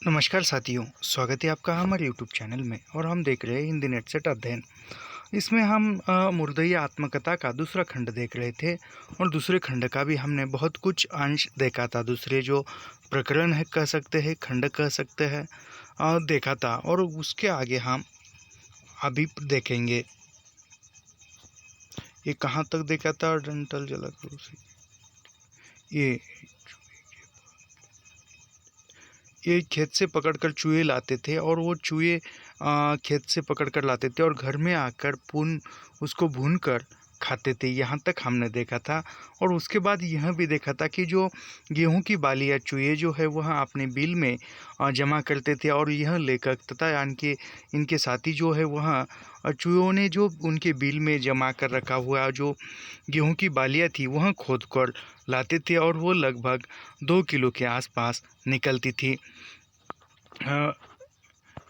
नमस्कार साथियों, स्वागत है आपका हमारे यूट्यूब चैनल में। और हम देख रहे हैं हिंदी नेट सेट अध्ययन। इसमें हम मुर्दई आत्मकथा का दूसरा खंड देख रहे थे और दूसरे खंड का भी हमने बहुत कुछ अंश देखा था। दूसरे जो प्रकरण है कह सकते हैं, खंड कह सकते हैं, देखा था। और उसके आगे हम अभी देखेंगे। ये कहाँ तक देखा था? डंटल झलक ये खेत से पकड़कर चूहे लाते थे और वो चूहे खेत से पकड़कर लाते थे और घर में आकर उसको भून कर खाते थे। यहाँ तक हमने देखा था। और उसके बाद यह भी देखा था कि जो गेहूं की बाली या चूहे जो है वह अपने बिल में जमा करते थे और यह लेखक तथा इनके साथी जो है वह चूहों ने जो उनके बिल में जमा कर रखा हुआ जो गेहूं की बालियाँ थी वह खोद कर लाते थे और वो लगभग 2 किलो के आसपास निकलती थी।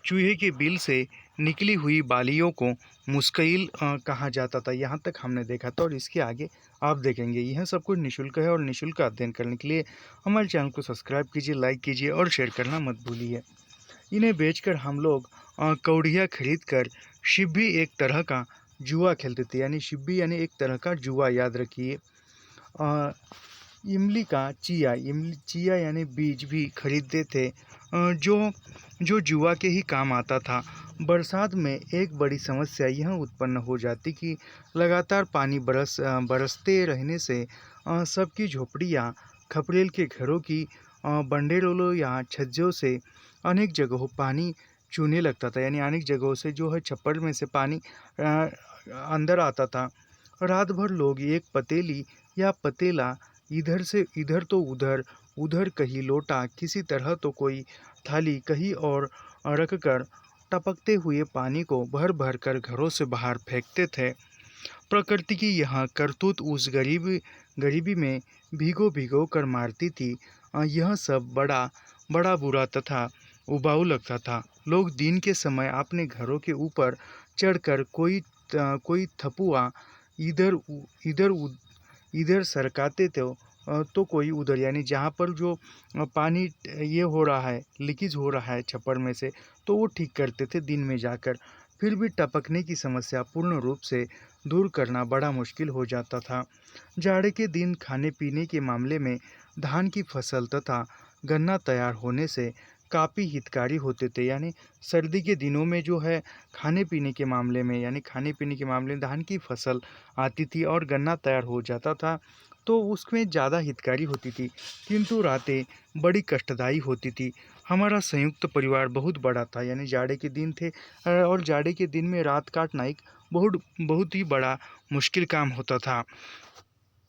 चूहे के बिल से निकली हुई बालियों को मुस्किल कहा जाता था। यहाँ तक हमने देखा था और इसके आगे आप देखेंगे। यह सब कुछ निःशुल्क है और निःशुल्क अध्ययन करने के लिए हमारे चैनल को सब्सक्राइब कीजिए, लाइक कीजिए और शेयर करना मत भूलिए। इन्हें बेचकर हम लोग कौड़ियाँ खरीद कर शिब्बी एक तरह का जुआ खेलते थे। यानी शिब्बी यानी एक तरह का जुआ, याद रखिए। इमली का चिया यानी बीज भी खरीदते थे, जो जो जुआ के ही काम आता था। बरसात में एक बड़ी समस्या यह उत्पन्न हो जाती कि लगातार पानी बरसते रहने से सबकी झोपड़ियाँ, खपरेल के घरों की बंडेरोलों या छज्जों से अनेक जगहों पानी चूने लगता था। यानी अनेक जगहों से जो है छप्पर में से पानी अंदर आता था। रात भर लोग एक पतेली या पतेला, इधर से इधर तो उधर, उधर कहीं लोटा, किसी तरह तो कोई थाली कहीं और रखकर टपकते हुए पानी को भर भर कर घरों से बाहर फेंकते थे। प्रकृति की यह करतूत उस गरीबी में भीगो भीगो कर मारती थी। यह सब बड़ा बड़ा बुरा तथा उबाऊ लगता था। लोग दिन के समय अपने घरों के ऊपर चढ़कर कोई थपुआ इधर इधर इधर सरकाते तो कोई उधर। यानी जहाँ पर जो पानी ये हो रहा है, लीकेज हो रहा है छप्पर में से, तो वो ठीक करते थे दिन में जाकर। फिर भी टपकने की समस्या पूर्ण रूप से दूर करना बड़ा मुश्किल हो जाता था। जाड़े के दिन खाने पीने के मामले में धान की फसल तथा गन्ना तैयार होने से काफ़ी हितकारी होते थे। यानी सर्दी के दिनों में जो है खाने पीने के मामले में धान की फसल आती थी और गन्ना तैयार हो जाता था, तो उसमें ज़्यादा हितकारी होती थी। किंतु रातें बड़ी कष्टदायी होती थी। हमारा संयुक्त परिवार बहुत बड़ा था। यानी जाड़े के दिन थे और जाड़े के दिन में रात काटना एक बहुत बहुत ही बड़ा मुश्किल काम होता था।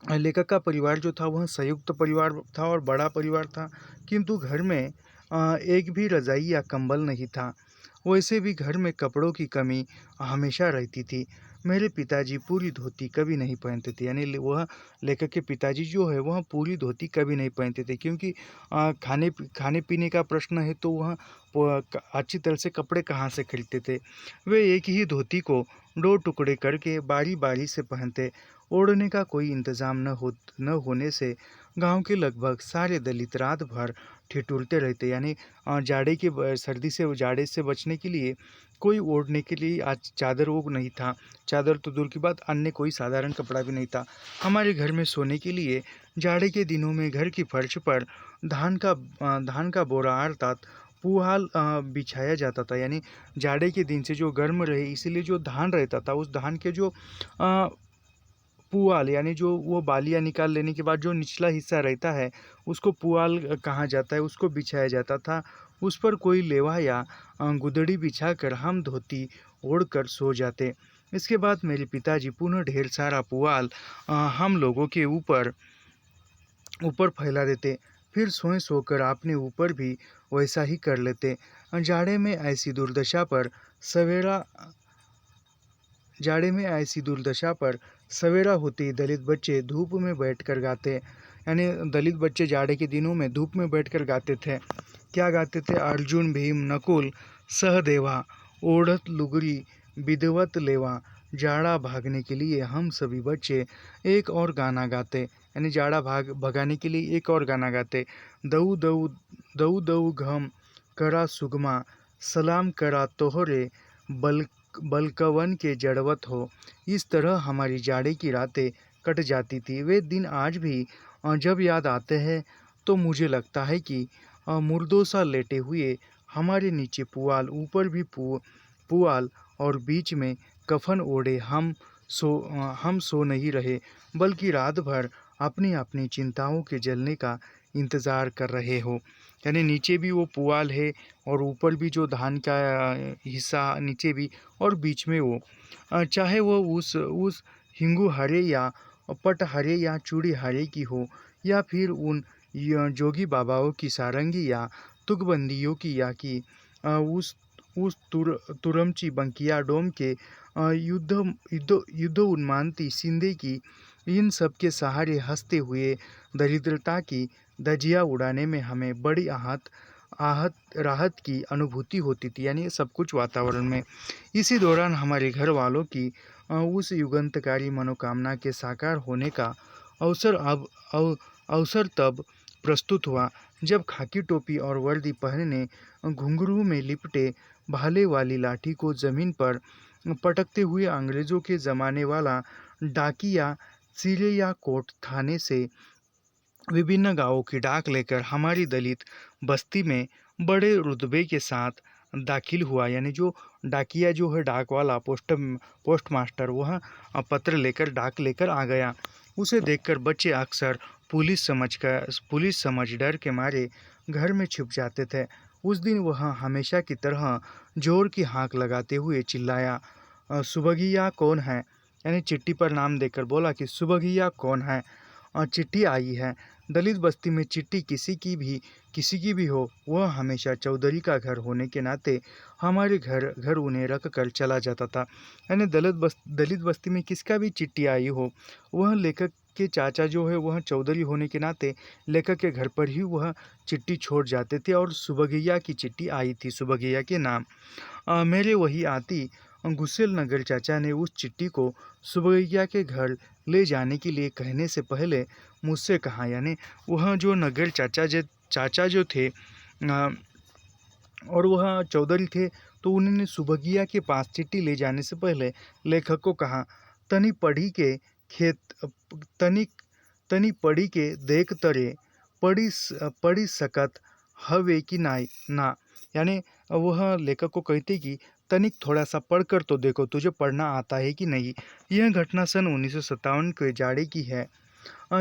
लेखक का परिवार जो था वह संयुक्त परिवार था और बड़ा परिवार था, किंतु घर में एक भी रज़ाई या कंबल नहीं था। वैसे भी घर में कपड़ों की कमी हमेशा रहती थी। मेरे पिताजी पूरी धोती कभी नहीं पहनते थे। यानी वह लेखक के पिताजी जो है वह पूरी धोती कभी नहीं पहनते थे, क्योंकि खाने पीने का प्रश्न है तो वह अच्छी तरह से कपड़े कहाँ से खरीदते थे। वे एक ही धोती को 2 टुकड़े करके बारी बारी से पहनते। ओढ़ने का कोई इंतज़ाम न होने से गांव के लगभग सारे दलित रात भर ठिठुरते रहते। यानी जाड़े से बचने के लिए कोई ओढ़ने के लिए आज चादर वो नहीं था। चादर तो दूर की बात, अन्य कोई साधारण कपड़ा भी नहीं था। हमारे घर में सोने के लिए जाड़े के दिनों में घर की फर्श पर धान का बोरा अर्थात पुआल बिछाया जाता था। यानी जाड़े के दिन से जो गर्म रहे इसीलिए जो धान रहता था उस धान के जो पुआल, यानी जो वो बालियाँ निकाल लेने के बाद जो निचला हिस्सा रहता है उसको पुआल कहा जाता है, उसको बिछाया जाता था। उस पर कोई लेवा या गुदड़ी बिछाकर हम धोती ओढ़कर सो जाते। इसके बाद मेरे पिताजी पुनः ढेर सारा पुआल हम लोगों के ऊपर ऊपर फैला देते। फिर सोकर अपने ऊपर भी वैसा ही कर लेते। जाड़े में ऐसी दुर्दशा पर सवेरा होते ही दलित बच्चे धूप में बैठकर गाते। यानी दलित बच्चे जाड़े के दिनों में धूप में बैठकर गाते थे। क्या गाते थे? अर्जुन भीम नकुल सहदेवा, ओढ़त लुगरी विदवत लेवा, जाड़ा भागने के लिए हम सभी बच्चे एक और गाना गाते। यानी जाड़ा भगाने के लिए एक और गाना गाते। दऊ दऊ दऊ दऊ घम करा सुगमा, सलाम करा तोहरे बल बलकवन के जड़वत हो। इस तरह हमारी जाड़े की रातें कट जाती थी। वे दिन आज भी जब याद आते हैं तो मुझे लगता है कि मुर्दों सा लेटे हुए हमारे नीचे पुआल, ऊपर भी पुआल, और बीच में कफन ओढ़े हम सो नहीं रहे, बल्कि रात भर अपनी अपनी चिंताओं के जलने का इंतज़ार कर रहे हो। यानी नीचे भी वो पुआल है और ऊपर भी जो धान का हिस्सा नीचे भी, और बीच में वो चाहे वो उस हिंगू हरे या पट हरे या चूड़ी हरे की हो, या फिर उन जोगी बाबाओं की सारंगी या तुकबंदियों की, या कि उस तुरमची बंकिया डोम के युद्ध उन्मादी सिंधे की, इन सब के सहारे हंसते हुए दरिद्रता की धज्जियां उड़ाने में हमें बड़ी आहत आहत राहत की अनुभूति होती थी। यानी सब कुछ वातावरण में। इसी दौरान हमारे घर वालों की उस युगांतकारी मनोकामना के साकार होने का अवसर अब अवसर तब प्रस्तुत हुआ जब खाकी टोपी और वर्दी पहने, घुंघरू में लिपटे भाले वाली लाठी को जमीन पर पटकते हुए अंग्रेजों के ज़माने वाला डाकिया सिरे कोट थाने से विभिन्न गांवों की डाक लेकर हमारी दलित बस्ती में बड़े रुतबे के साथ दाखिल हुआ। यानी जो डाकिया जो है, डाक वाला पोस्ट मास्टर, वह पत्र लेकर डाक लेकर आ गया। उसे देखकर बच्चे अक्सर पुलिस समझ डर के मारे घर में छिप जाते थे। उस दिन वह हमेशा की तरह जोर की हाँक लगाते हुए चिल्लाया, सुबगिया कौन है? यानी चिट्ठी पर नाम देकर बोला कि सुबगिया कौन है? चिट्ठी आई है। दलित बस्ती में चिट्ठी किसी की भी हो, वह हमेशा चौधरी का घर होने के नाते हमारे घर उन्हें रख कर चला जाता था। यानी दलित बस्ती में किसका भी चिट्ठी आई हो, वह लेखक के चाचा जो है वह चौधरी होने के नाते लेखक के घर पर ही वह चिट्ठी छोड़ जाते थे। और सुबगिया की चिट्ठी आई थी, सुबगिया के नाम। मेरे वही आती गुस्सेल नगर चाचा ने उस चिट्ठी को सुबगिया के घर ले जाने के लिए कहने से पहले मुझसे कहा। यानी वह जो नगर चाचा जो थे और वह चौधरी थे, तो उन्होंने सुबगिया के पास चिट्ठी ले जाने से पहले लेखक को कहा, तनी पढ़ी के खेत तनी पढ़ी के देख तरे पढ़ी सकत हवे कि ना। यानी वह लेखक को कहते कि तनिक थोड़ा सा पढ़कर तो देखो, तुझे पढ़ना आता है कि नहीं। यह घटना सन 1957 के जाड़े की है।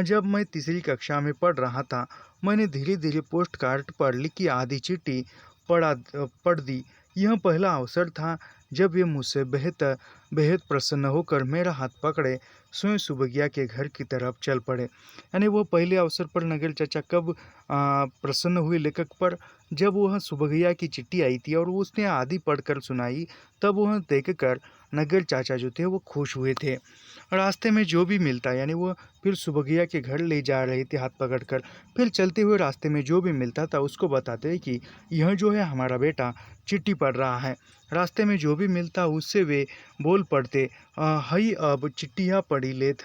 जब मैं तीसरी कक्षा में पढ़ रहा था, मैंने धीरे धीरे पोस्ट कार्ड पर लिखी आधी चिट्ठी पढ़ दी। यह पहला अवसर था जब वे मुझसे बेहद प्रसन्न होकर मेरा हाथ पकड़े स्वयं सुबगिया के घर की तरफ चल पड़े। यानी वो पहले अवसर पर नगर चाचा कब प्रसन्न हुए लेखक पर, जब वह सुबगिया की चिट्ठी आई थी और उसने आधी पढ़कर सुनाई, तब वह देखकर नगर चाचा जो थे वो खुश हुए थे। रास्ते में जो भी मिलता, यानी वो फिर सुबगिया के घर ले जा रहे थे हाथ पकड़कर, फिर चलते हुए रास्ते में जो भी मिलता था उसको बताते कि यह जो है हमारा बेटा चिट्ठी पढ़ रहा है। रास्ते में जो भी मिलता उससे वे बोल पड़ते, हई अब चिट्ठियाँ पढ़ी लेत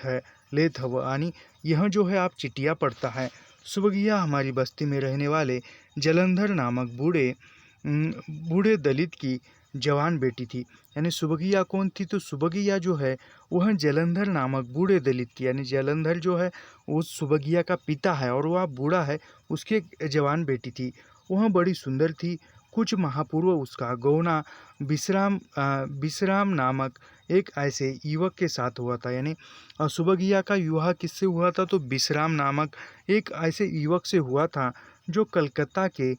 हव, यानी यह जो है आप चिट्ठियाँ पढ़ता है। सुबगिया हमारी बस्ती में रहने वाले जलंधर नामक बूढ़े दलित की जवान बेटी थी। यानी सुबगिया कौन थी? तो सुबगिया जो है वह जलंधर नामक बूढ़े दलित की, यानी जलंधर जो है उस सुबगिया का पिता है और वह बूढ़ा है, उसके जवान बेटी थी। वह बड़ी सुंदर थी। कुछ माह पूर्व उसका गौना विश्राम नामक एक ऐसे युवक के साथ हुआ था। यानी सुबगिया का विवाह किससे हुआ था? तो विश्राम नामक एक ऐसे युवक से हुआ था जो कलकत्ता के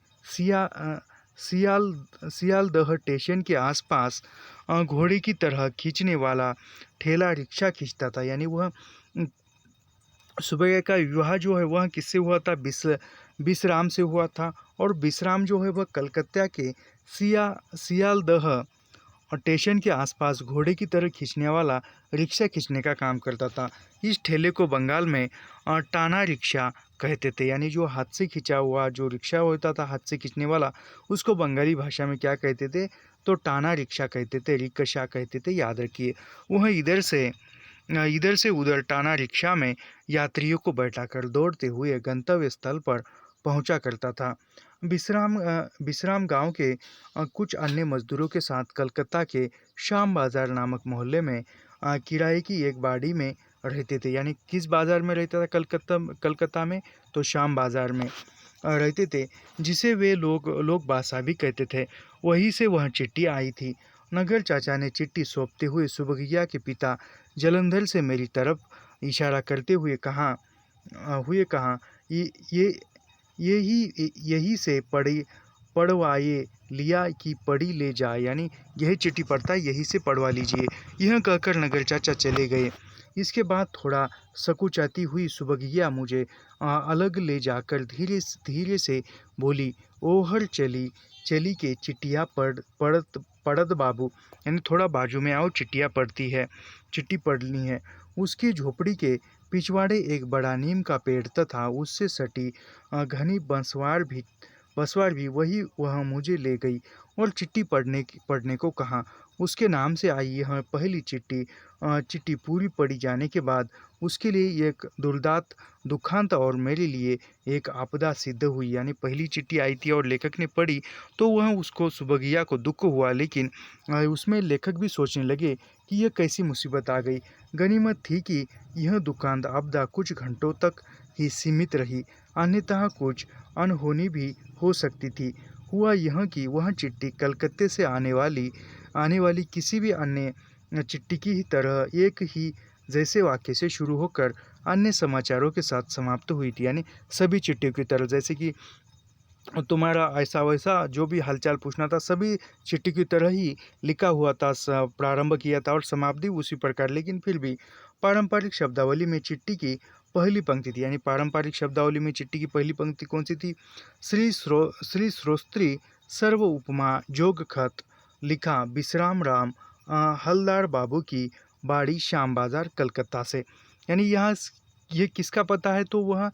सियालदह स्टेशन के आसपास घोड़े की तरह खींचने वाला ठेला रिक्शा खींचता था। यानी वह सुबगिया का विवाह जो है वह किससे हुआ था? विश्राम से हुआ था। और विश्राम जो है वह कलकत्ता के सियालदह स्टेशन के आसपास घोड़े की तरह खींचने वाला रिक्शा खींचने का काम करता था। इस ठेले को बंगाल में टाना रिक्शा कहते थे। यानी जो हाथ से खींचा हुआ जो रिक्शा होता था, हाथ से खींचने वाला, उसको बंगाली भाषा में क्या कहते थे? तो टाना रिक्शा कहते थे, रिक्शा कहते थे, याद रखिए। वह इधर से उधर टाना रिक्शा में यात्रियों को बैठाकर दौड़ते हुए गंतव्य स्थल पर पहुंचा करता था। विश्राम गांव के कुछ अन्य मजदूरों के साथ कलकत्ता के श्याम बाजार नामक मोहल्ले में किराए की एक बाड़ी में रहते थे। यानी किस बाजार में रहता था कलकत्ता में? तो श्याम बाजार में रहते थे, जिसे वे लोग बादशाह भी कहते थे। वहीं से वह चिट्ठी आई थी। नगर चाचा ने चिट्ठी सौंपते हुए सुबगिया के पिता जलंधर से मेरी तरफ इशारा करते हुए कहा, ये यही से पढ़वाए लिया कि पढ़ी ले जाए। यानी यही चिट्ठी पढ़ता है, यही से पढ़वा लीजिए। यह कहकर नगर चाचा चले गए। इसके बाद थोड़ा सकुचाती हुई सुबगिया मुझे अलग ले जाकर धीरे धीरे से बोली, ओहर चली चली के चिट्ठियाँ पढ़त बाबू। यानी थोड़ा बाजू में आओ, चिट्ठी पढ़नी है। उसकी झोपड़ी के पिछवाड़े एक बड़ा नीम का पेड़ तथा उससे सटी घनी बंसवार भी वह मुझे ले गई और चिट्ठी पढ़ने को कहा। उसके नाम से आई यह पहली चिट्ठी पूरी पढ़ी जाने के बाद उसके लिए एक दुखांत और मेरे लिए एक आपदा सिद्ध हुई। यानी पहली चिट्ठी आई थी और लेखक ने पढ़ी तो वह उसको सुबगिया को दुख हुआ, लेकिन उसमें लेखक भी सोचने लगे कि यह कैसी मुसीबत आ गई। गनीमत थी कि यह दुखांत आपदा कुछ घंटों तक ही सीमित रही, अन्यथा कुछ अनहोनी भी हो सकती थी। हुआ यह कि वह चिट्ठी कलकत्ते से आने वाली किसी भी अन्य चिट्ठी की ही तरह एक ही जैसे वाक्य से शुरू होकर अन्य समाचारों के साथ समाप्त हुई थी। यानी सभी चिट्ठियों की तरह, जैसे कि तुम्हारा ऐसा वैसा जो भी हालचाल पूछना था, सभी चिट्ठी की तरह ही लिखा हुआ था, प्रारंभ किया था और समाप्ति उसी प्रकार। लेकिन फिर भी पारंपरिक शब्दावली में चिट्ठी की पहली पंक्ति थी। यानी पारंपरिक शब्दावली में चिट्ठी की पहली पंक्ति कौन सी थी? श्री श्रोस्त्री सर्व उपमा जोग खत लिखा विश्राम राम हलदार बाबू की बाड़ी श्याम बाजार कलकत्ता से। यानी यहाँ ये किसका पता है? तो वह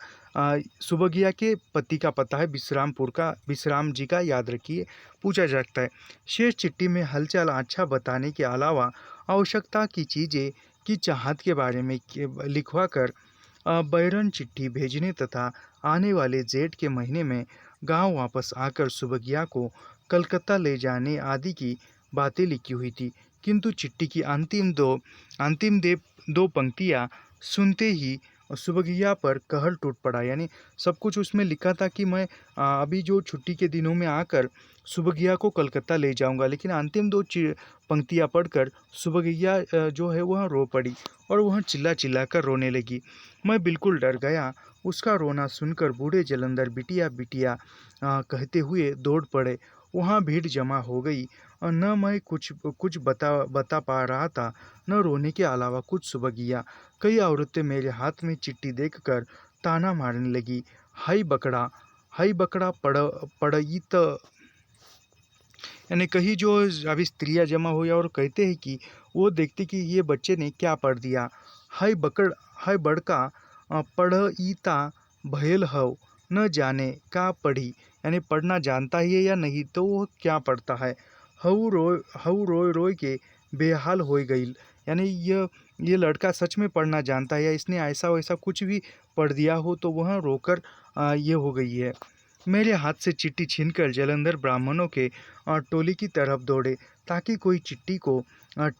सुबगिया के पति का पता है, विश्रामपुर का, विश्राम जी का, याद रखिए, पूछा जाता है। शेष चिट्ठी में हलचल अच्छा बताने के अलावा आवश्यकता की चीज़ें की चाहत के बारे में लिखवा कर बैरन चिट्ठी भेजने तथा आने वाले जेठ के महीने में गांव वापस आकर सुबगिया को कलकत्ता ले जाने आदि की बातें लिखी हुई थी। किंतु चिट्ठी की अंतिम दो पंक्तियां सुनते ही सुबगिया पर कहर टूट पड़ा। यानी सब कुछ उसमें लिखा था कि मैं अभी जो छुट्टी के दिनों में आकर सुबगिया को कलकत्ता ले जाऊंगा, लेकिन अंतिम दो पंक्तियां पढ़कर सुबगिया जो है वह रो पड़ी और वह चिल्ला कर रोने लगी। मैं बिल्कुल डर गया। उसका रोना सुनकर बूढ़े जलंधर बिटिया बिटिया कहते हुए दौड़ पड़े। वहाँ भीड़ जमा हो गई। न मैं कुछ बता पा रहा था, न रोने के अलावा कुछ। सुबगिया कई औरतें मेरे हाथ में चिट्ठी देखकर ताना मारने लगी, हाय बकड़ा पड़ईत। यानी कहीं जो अभी स्त्रियां जमा हुई और कहते हैं कि वो देखते कि ये बच्चे ने क्या पढ़ दिया। हाय बड़का पढ़ईता भयल हव, न जाने का पढ़ी। यानी पढ़ना जानता ही है या नहीं, तो वो क्या पढ़ता है। हऊ रोय रोय के बेहाल हो गई। यानी ये लड़का सच में पढ़ना जानता है या इसने ऐसा वैसा कुछ भी पढ़ दिया हो तो वह रोकर ये हो गई है। मेरे हाथ से चिट्ठी छीनकर जलंधर ब्राह्मणों के टोली की तरफ दौड़े ताकि कोई चिट्ठी को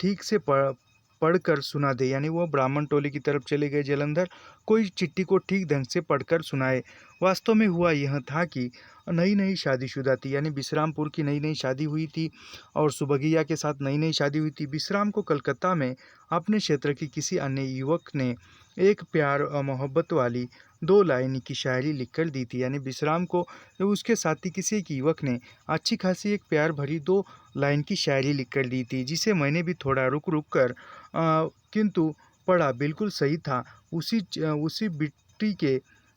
ठीक से पढ़कर सुना दे। यानी वो ब्राह्मण टोली की तरफ चले गए जलंधर, कोई चिट्ठी को ठीक ढंग से पढ़कर सुनाए। वास्तव में हुआ यह था कि नई शादीशुदा थी। यानी विश्रामपुर की नई शादी हुई थी और सुबगिया के साथ नई शादी हुई थी। विश्राम को कलकत्ता में अपने क्षेत्र के किसी अन्य युवक ने एक प्यार और मोहब्बत वाली 2 लाइन की शायरी लिखकर दी थी। यानी विश्राम को उसके साथी किसी एक युवक ने अच्छी खासी एक प्यार भरी 2 लाइन की शायरी लिखकर दी थी, जिसे मैंने भी थोड़ा रुक कर किंतु पढ़ा। बिल्कुल सही था। उसी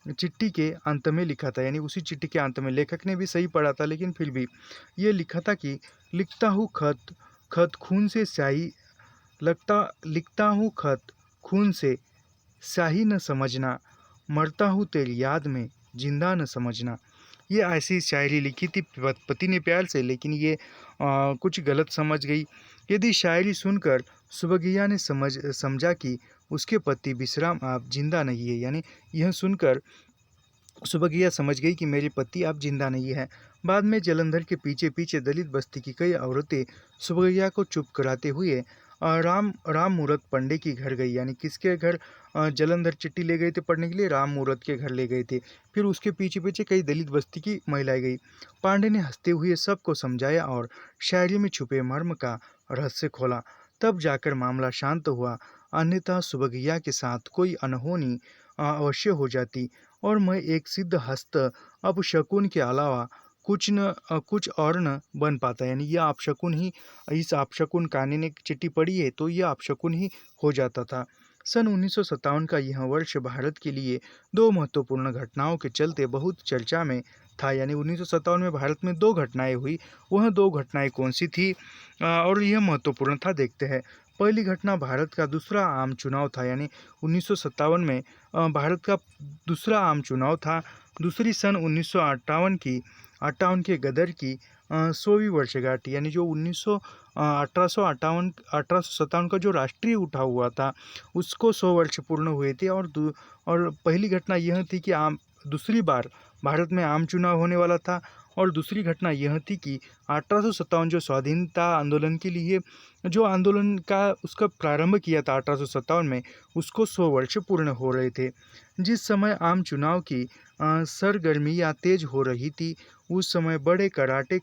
चिट्ठी के अंत में लिखा था। यानी उसी चिट्ठी के अंत में लेखक ने भी सही पढ़ा था, लेकिन फिर भी ये लिखा था कि लिखता हूँ खत खून से स्याही, लिखता हूँ खत खून से स्याही न समझना, मरता हूँ तेरी याद में जिंदा न समझना। ये ऐसी शायरी लिखी थी पति ने प्यार से, लेकिन ये कुछ गलत समझ गई। यदि शायरी सुनकर सुबगिया ने समझा कि उसके पति विश्राम आप जिंदा नहीं है। यानी यह सुनकर सुबगिया समझ गई कि मेरे पति अब जिंदा नहीं है। बाद में जलंधर के पीछे पीछे दलित बस्ती की कई औरतें सुबगिया को चुप कराते हुए राम मूरत पंडे की घर गई। यानी किसके घर? जलंधर चिट्ठी ले गए थे पढ़ने के लिए, राम मूरत के घर ले गए थे। फिर उसके पीछे पीछे कई दलित बस्ती की महिलाएं गई। पांडे ने हंसते हुए सबको समझाया और शायरी में छुपे मर्म का रहस्य खोला। तब जाकर मामला शांत हुआ, अन्यथा सुबगिया के साथ कोई अनहोनी अवश्य हो जाती और मैं एक सिद्ध हस्त अपशकुन के अलावा कुछ और न बन पाता। यानी यह अपशकुन ही, इस अपशकुन कहानी ने चिट्ठी पढ़ी है तो यह अपशकुन ही हो जाता था। सन 1957 का यह वर्ष भारत के लिए दो महत्वपूर्ण घटनाओं के चलते बहुत चर्चा में था। यानी 1957 में भारत में दो घटनाएं हुई। वह दो घटनाएं कौन सी थी और यह महत्वपूर्ण था, देखते हैं। पहली घटना भारत का दूसरा आम चुनाव था। यानी 1957 में भारत का दूसरा आम चुनाव था। दूसरी सन 1958 के गदर की 100वीं वर्षगांठ। यानी जो 1857 का जो राष्ट्रीय उठाव हुआ था उसको 100 वर्ष पूर्ण हुए थे। और पहली घटना यह थी कि दूसरी बार भारत में आम चुनाव होने वाला था। और दूसरी घटना यह थी कि 1857 जो स्वाधीनता आंदोलन के लिए जो आंदोलन का उसका प्रारंभ किया था 1857 में, उसको 100 वर्ष पूर्ण हो रहे थे। जिस समय आम चुनाव की सरगर्मियाँ तेज हो रही थी, उस समय बड़े कड़ाके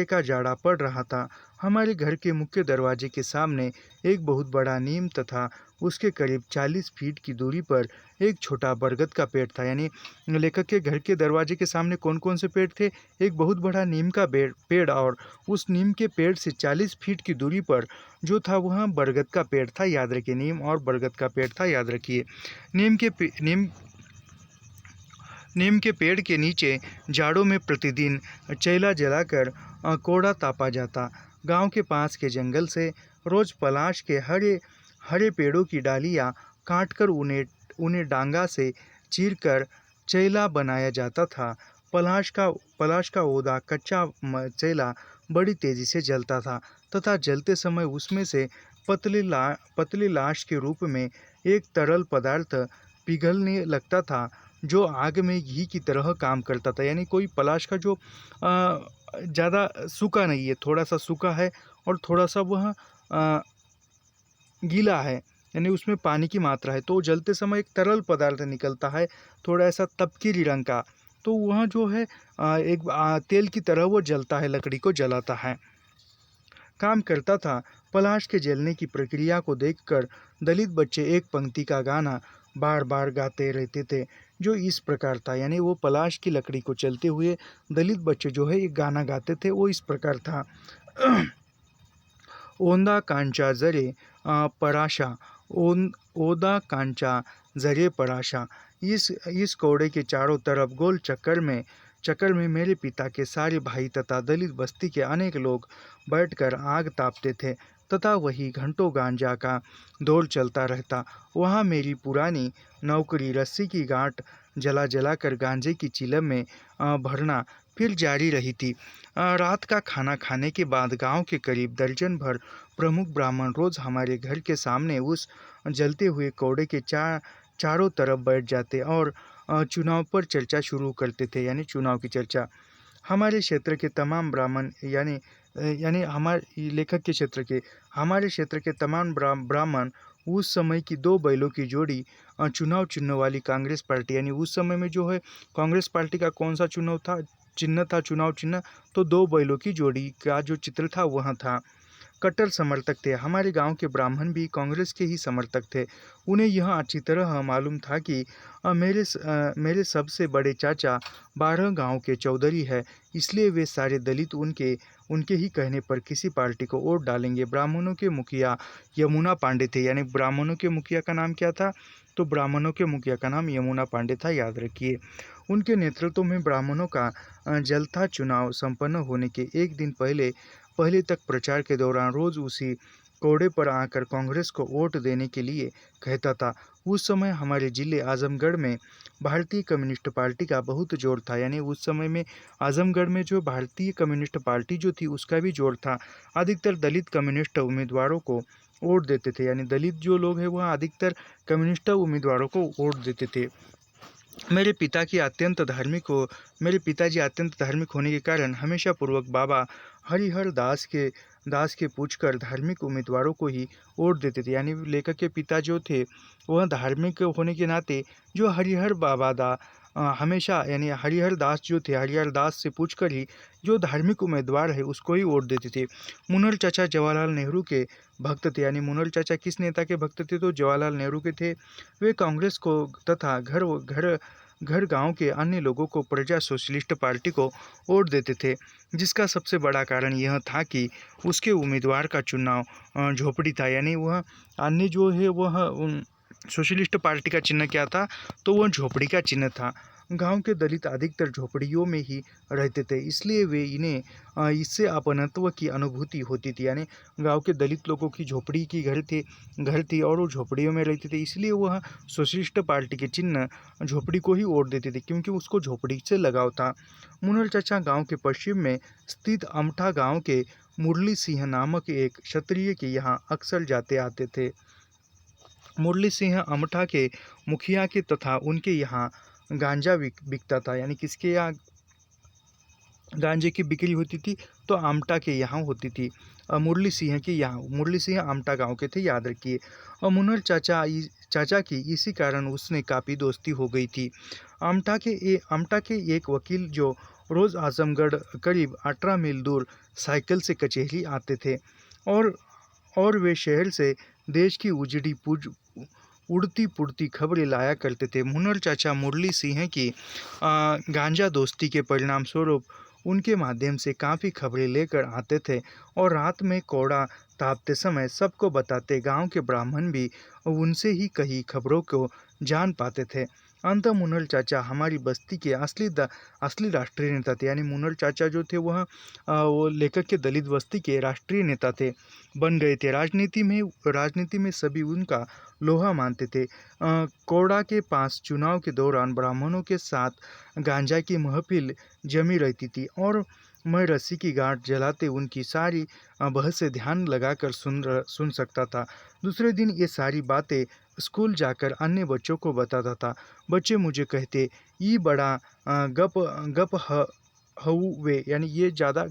का जाड़ा पड़ रहा था। हमारे घर के मुख्य दरवाजे के सामने एक बहुत बड़ा नीम तथा उसके करीब 40 फीट की दूरी पर एक छोटा बरगद का पेड़ था। यानी लेखक के घर के दरवाजे के सामने कौन कौन से पेड़ थे? एक बहुत बड़ा नीम का पेड़ और उस नीम के पेड़ से 40 फीट की दूरी पर जो था वह बरगद का पेड़ था। याद रखिए, नीम और बरगद का पेड़ था, याद रखिए। नीम के पेड़ के नीचे जाड़ों में प्रतिदिन चैला जलाकर कोड़ा तापा जाता। गांव के पास के जंगल से रोज पलाश के हरे हरे पेड़ों की डालियां काटकर उन्हें डांगा से चीरकर चैला बनाया जाता था। पलाश का ओदा कच्चा चैला बड़ी तेजी से जलता था तथा जलते समय उसमें से पतली लाश के रूप में एक तरल पदार्थ पिघलने लगता था जो आग में घी की तरह काम करता था। यानी कोई पलाश का जो ज़्यादा सूखा नहीं है, थोड़ा सा सूखा है और थोड़ा सा वह गीला है, यानी उसमें पानी की मात्रा है, तो जलते समय एक तरल पदार्थ निकलता है थोड़ा ऐसा तपकीरी रंग का, तो वह जो है एक तेल की तरह वो जलता है, लकड़ी को जलाता है, काम करता था। पलाश के जलने की प्रक्रिया को देखकर दलित बच्चे एक पंक्ति का गाना बार बार गाते रहते थे जो इस प्रकार था। यानी वो पलाश की लकड़ी को चलते हुए दलित बच्चे जो है एक गाना गाते थे, वो इस प्रकार था। ओंदा कांचा जरे पराशा, ओदा कांचा जरे पराशा। इस कौड़े के चारों तरफ गोल चक्कर में मेरे पिता के सारे भाई तथा दलित बस्ती के अनेक लोग बैठकर आग तापते थे तथा वही घंटों गांजा का दौर चलता रहता। वहाँ मेरी पुरानी नौकरी रस्सी की गांठ जला कर गांजे की चिलम में भरना फिर जारी रही थी। रात का खाना खाने के बाद गांव के करीब दर्जन भर प्रमुख ब्राह्मण रोज हमारे घर के सामने उस जलते हुए कौड़े के चारों तरफ बैठ जाते और चुनाव पर चर्चा शुरू करते थे। यानी चुनाव की चर्चा। हमारे क्षेत्र के तमाम ब्राह्मण यानी हमारे क्षेत्र के तमाम ब्राह्मण उस समय की दो बैलों की जोड़ी चुनाव चिन्ह वाली कांग्रेस पार्टी, यानी उस समय में जो है कांग्रेस पार्टी का कौन सा चुनाव था, चिन्ह था, चुनाव चिन्ह, तो दो बैलों की जोड़ी का जो चित्र था वह था, कट्टर समर्थक थे। हमारे गांव के ब्राह्मण भी कांग्रेस के ही समर्थक थे। उन्हें यह अच्छी तरह मालूम था कि मेरे सबसे बड़े चाचा 12 गांव के चौधरी है, इसलिए वे सारे दलित उनके ही कहने पर किसी पार्टी को वोट डालेंगे। ब्राह्मणों के मुखिया यमुना पांडे थे। यानी ब्राह्मणों के मुखिया का नाम क्या था? तो ब्राह्मणों के मुखिया का नाम यमुना पांडे था, याद रखिए। उनके नेतृत्व में ब्राह्मणों का जलथा चुनाव संपन्न होने के एक दिन पहले तक प्रचार के दौरान रोज उसी कोड़े पर आकर कांग्रेस को वोट देने के लिए कहता था। उस समय हमारे जिले आजमगढ़ में भारतीय कम्युनिस्ट पार्टी का बहुत जोर था। यानी उस समय में आजमगढ़ में जो भारतीय कम्युनिस्ट पार्टी जो थी उसका भी जोर था। अधिकतर दलित कम्युनिस्ट उम्मीदवारों को वोट देते थे। यानी दलित जो लोग हैं वह अधिकतर कम्युनिस्ट उम्मीदवारों को वोट देते थे। मेरे पिता की अत्यंत धार्मिक हो मेरे पिताजी अत्यंत धार्मिक होने के कारण हमेशा पूर्वक बाबा हरिहर दास के पूछकर धार्मिक उम्मीदवारों को ही वोट देते थे। यानी लेखक के पिता जो थे वह धार्मिक होने के नाते जो हरिहर हमेशा यानी हरिहर दास जो थे हरिहर दास से पूछकर ही जो धार्मिक उम्मीदवार है उसको ही वोट देते थे। मुनल चाचा जवाहरलाल नेहरू के भक्त थे। यानी मुनल चाचा किस नेता के भक्त थे? तो जवाहरलाल नेहरू के थे। वे कांग्रेस को तथा घर घर घर गांव के अन्य लोगों को प्रजा सोशलिस्ट पार्टी को वोट देते थे, जिसका सबसे बड़ा कारण यह था कि उसके उम्मीदवार का चुनाव झोपड़ी था। यानी वह अन्य जो है वह सोशलिस्ट पार्टी का चिन्ह क्या था? तो वह झोपड़ी का चिन्ह था। गांव के दलित अधिकतर झोपड़ियों में ही रहते थे, इसलिए वे इन्हें इससे अपनत्व की अनुभूति होती थी। यानी गांव के दलित लोगों की झोपड़ी की घर थी और वो झोपड़ियों में रहते थे, इसलिए वह सोशलिस्ट पार्टी के चिन्ह झोपड़ी को ही वोट देते थे, क्योंकि उसको झोपड़ी से लगाव था। मुनल चाचा गांव के पश्चिम में स्थित अमठा गांव के मुरली सिंह नामक एक क्षत्रिय के यहाँ अक्सर जाते आते थे। मुरली सिंह अमठा के मुखिया के तथा उनके यहाँ गांजा बिकता था। यानी किसके यहाँ गांजे की बिक्री होती थी? तो आमटा के यहाँ होती थी। मुरली सिंह के यहाँ, मुरली सिंह आमटा गांव के थे, याद रखिए। और मुनल चाचा की इसी कारण उसने काफ़ी दोस्ती हो गई थी। आमटा के एक वकील जो रोज़ आजमगढ़ करीब 18 मील दूर साइकिल से कचहरी आते थे और वे शहर से देश की उड़ती पुड़ती खबरें लाया करते थे। मुनल चाचा मुरली सिंह की गांजा दोस्ती के परिणाम स्वरूप उनके माध्यम से काफ़ी खबरें लेकर आते थे और रात में कोड़ा तापते समय सबको बताते। गांव के ब्राह्मण भी उनसे ही कई खबरों को जान पाते थे। अंत मुनल चाचा हमारी बस्ती के असली राष्ट्रीय नेता थे। यानी मुनल चाचा जो थे वह वो लेखक के दलित बस्ती के राष्ट्रीय नेता थे, बन गए थे। राजनीति में सभी उनका लोहा मानते थे। कोड़ा के पास चुनाव के दौरान ब्राह्मणों के साथ गांजा की महफिल जमी रहती थी और मैं रस्सी की गांठ जलाते उनकी सारी बहसें ध्यान लगाकर सुन सकता था। दूसरे दिन ये सारी बातें स्कूल जाकर अन्य बच्चों को बताता था। बच्चे मुझे कहते, ये बड़ा गप गप हउवे, यानी ये ज़्यादा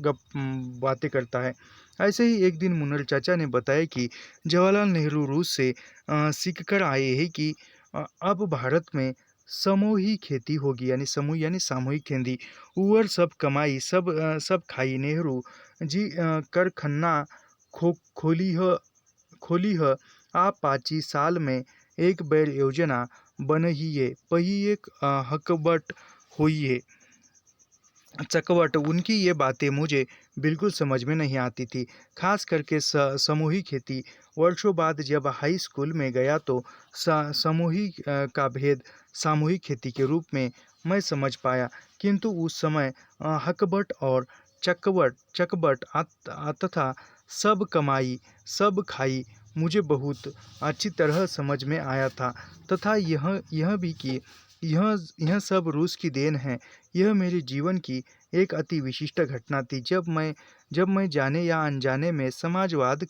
बातें करता है। ऐसे ही एक दिन मुनल चाचा ने बताया कि जवाहरलाल नेहरू रूस से सीख कर आए हैं कि अब भारत में समूहिक खेती होगी। यानी समूह यानी सामूहिक खेती। उवर सब कमाई सब खाई। नेहरू जी कर खन्ना खोली ह आप 5 साल में एक बैर योजना बनहिए पहिए हकबट होइए चकवट। उनकी ये बातें मुझे बिल्कुल समझ में नहीं आती थी, खास करके समूहिक खेती। वर्षों बाद जब हाई स्कूल में गया तो समूहिक का भेद सामूहिक खेती के रूप में मैं समझ पाया, किंतु उस समय हकबट और चकबट तथा सब कमाई सब खाई मुझे बहुत अच्छी तरह समझ में आया था, तथा यह भी कि यह सब रूस की देन है। यह मेरे जीवन की एक अति विशिष्ट घटना थी, जब मैं जाने या अनजाने में समाजवाद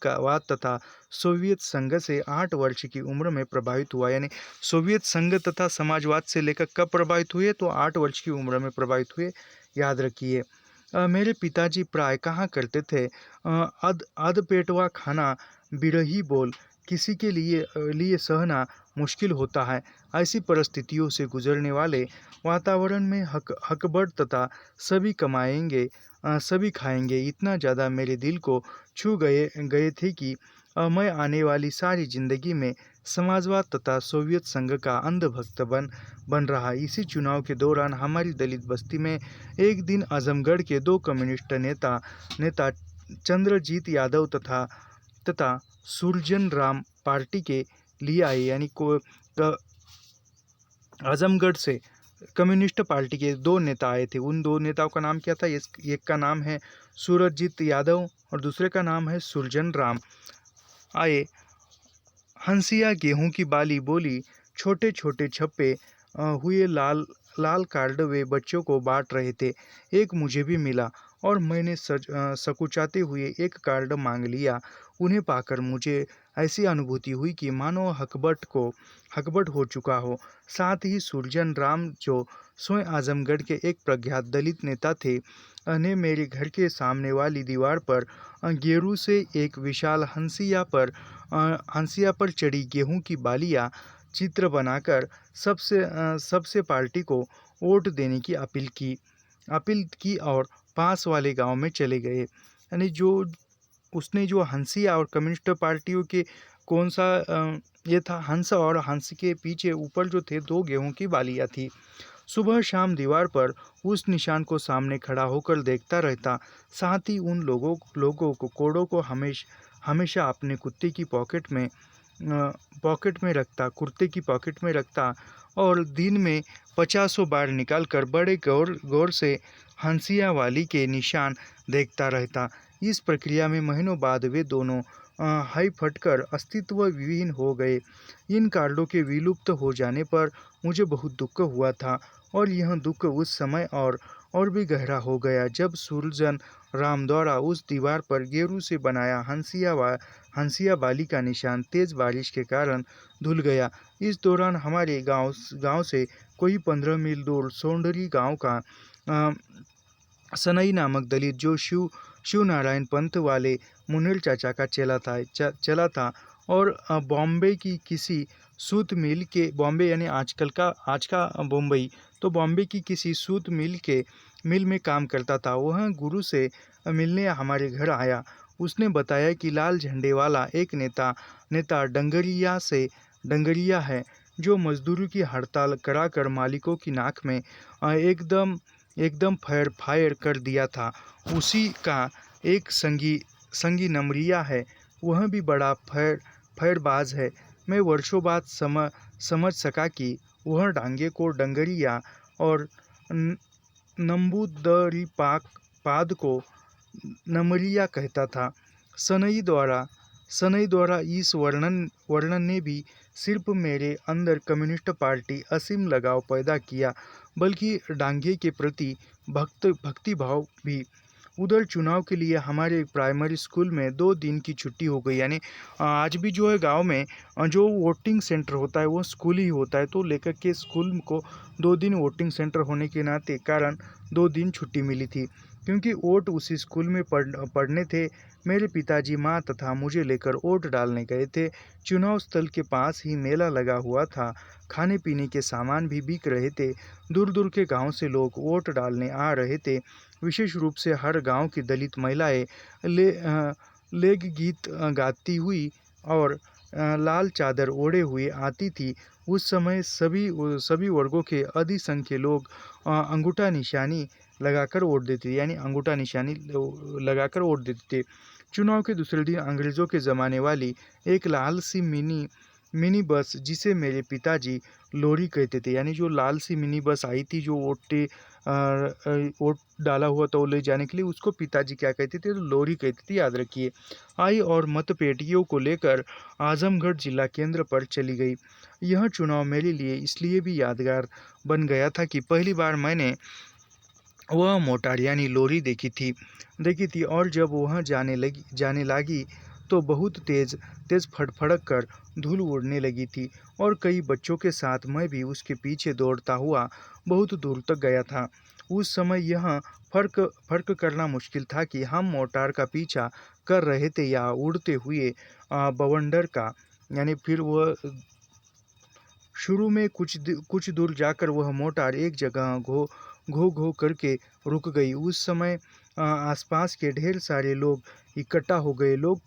तथा सोवियत संघ से 8 वर्ष की उम्र में प्रभावित हुआ। यानी सोवियत संघ तथा समाजवाद से लेकर कब प्रभावित हुए? तो 8 वर्ष की उम्र में प्रभावित हुए, याद रखिए। मेरे पिताजी प्राय कहा करते थे, अधपेटवा खाना बिरही बोल किसी के लिए सहना मुश्किल होता है। ऐसी परिस्थितियों से गुजरने वाले वातावरण में हकबट तथा सभी कमाएंगे सभी खाएंगे इतना ज़्यादा मेरे दिल को छू गए थे कि मैं आने वाली सारी जिंदगी में समाजवाद तथा सोवियत संघ का अंधभक्त बन रहा। इसी चुनाव के दौरान हमारी दलित बस्ती में एक दिन आजमगढ़ के 2 कम्युनिस्ट नेता चंद्रजीत यादव तथा सुरजन राम पार्टी के लिए आए। यानी आजमगढ़ से कम्युनिस्ट पार्टी के 2 नेता आए थे। उन 2 नेताओं का नाम क्या था? एक का नाम है सूरजजीत यादव और दूसरे का नाम है सुरजन राम। आए हंसिया गेहूं की बाली बोली, छोटे छोटे छप्पे हुए लाल कार्ड वे बच्चों को बांट रहे थे। एक मुझे भी मिला और मैंने सकुचाते हुए एक कार्ड मांग लिया। उन्हें पाकर मुझे ऐसी अनुभूति हुई कि मानो हकबट हो चुका हो। साथ ही सुरजन राम, जो स्वयं आजमगढ़ के एक प्रख्यात दलित नेता थे, ने मेरे घर के सामने वाली दीवार पर गेरू से एक विशाल हंसिया पर चढ़ी गेहूं की बालियां चित्र बनाकर सबसे पार्टी को वोट देने की अपील की और पास वाले गांव में चले गए। यानी जो उसने जो हंसिया और कम्युनिस्ट पार्टियों के कौन सा ये था, हंस, और हंस के पीछे ऊपर जो थे दो गेहूं की बालियां थी। सुबह शाम दीवार पर उस निशान को सामने खड़ा होकर देखता रहता। साथ ही उन लोगों को कोड़ों को हमेशा अपने पॉकेट में रखता, कुर्ते की पॉकेट में रखता और दिन में 50 बार निकाल कर बड़े गौर से हंसिया वाली के निशान देखता रहता। इस प्रक्रिया में महीनों बाद वे दोनों हाई फटकर अस्तित्व विहीन हो गए। इन कार्डों के विलुप्त हो जाने पर मुझे बहुत दुख हुआ था और यह दुख उस समय और भी गहरा हो गया जब सुरजन राम द्वारा उस दीवार पर गेरू से बनाया हंसिया बाली का निशान तेज बारिश के कारण धुल गया। इस दौरान हमारे गांव से कोई 15 मील दूर सोंडरी गांव का अ, सनई नामक दलित, जो शिव नारायण पंथ वाले मुनीर चाचा का चला था और बॉम्बे की किसी सूत मिल के, बॉम्बे यानी आज का बम्बई, तो बॉम्बे की किसी सूत मिल में काम करता था। वह गुरु से मिलने हमारे घर आया। उसने बताया कि लाल झंडे वाला एक नेता डंगरिया है, जो मजदूरों की हड़ताल कराकर मालिकों की नाक में एकदम फायर कर दिया था। उसी का एक संगी नमरिया है, वह भी बड़ा फायरबाज है। मैं वर्षों बाद समझ सका कि वह डांगे को डंगरिया और नंबूदरीपाद को नमरिया कहता था। सनई द्वारा इस वर्णन ने भी सिर्फ मेरे अंदर कम्युनिस्ट पार्टी असीम लगाव पैदा किया, बल्कि डांगे के प्रति भक्तिभाव भी। उधर चुनाव के लिए हमारे प्राइमरी स्कूल में 2 दिन की छुट्टी हो गई। यानी आज भी जो है गांव में जो वोटिंग सेंटर होता है वो स्कूल ही होता है, तो लेकर के स्कूल को 2 दिन वोटिंग सेंटर होने के नाते कारण 2 दिन छुट्टी मिली थी, क्योंकि वोट उसी स्कूल में पढ़ने थे। मेरे पिताजी माँ तथा मुझे लेकर वोट डालने गए थे। चुनाव स्थल के पास ही मेला लगा हुआ था, खाने पीने के सामान भी बिक रहे थे। दूर दूर के गांव से लोग वोट डालने आ रहे थे। विशेष रूप से हर गांव की दलित महिलाएं लेग गीत गाती हुई और लाल चादर ओढ़े हुए आती थी। उस समय सभी वर्गों के अधिसंख्य लोग अंगूठा निशानी लगाकर वोट देते थे, यानी अंगूठा निशानी लगाकर वोट देते थे। चुनाव के दूसरे दिन अंग्रेज़ों के ज़माने वाली एक लाल सी मिनी बस, जिसे मेरे पिताजी लोरी कहते थे, यानी जो लाल सी मिनी बस आई थी जो वोट डाला हुआ था वो ले जाने के लिए, उसको पिताजी क्या कहते थे, तो लोरी कहते थे, याद रखिए। आई और मतपेटियों को लेकर आजमगढ़ जिला केंद्र पर चली गई। यह चुनाव मेरे लिए इसलिए भी यादगार बन गया था कि पहली बार मैंने वह मोटार यानी लोरी देखी थी और जब वह जाने लगी तो बहुत तेज फड़फड़क कर धूल उड़ने लगी थी और कई बच्चों के साथ मैं भी उसके पीछे दौड़ता हुआ बहुत दूर तक गया था। उस समय यह फर्क करना मुश्किल था कि हम मोटार का पीछा कर रहे थे या उड़ते हुए बवंडर का। यानी फिर वह शुरू में कुछ दूर जाकर वह मोटार एक जगह घो घो करके रुक गई। उस समय आसपास के ढेर सारे लोग इकट्ठा हो गए। लोग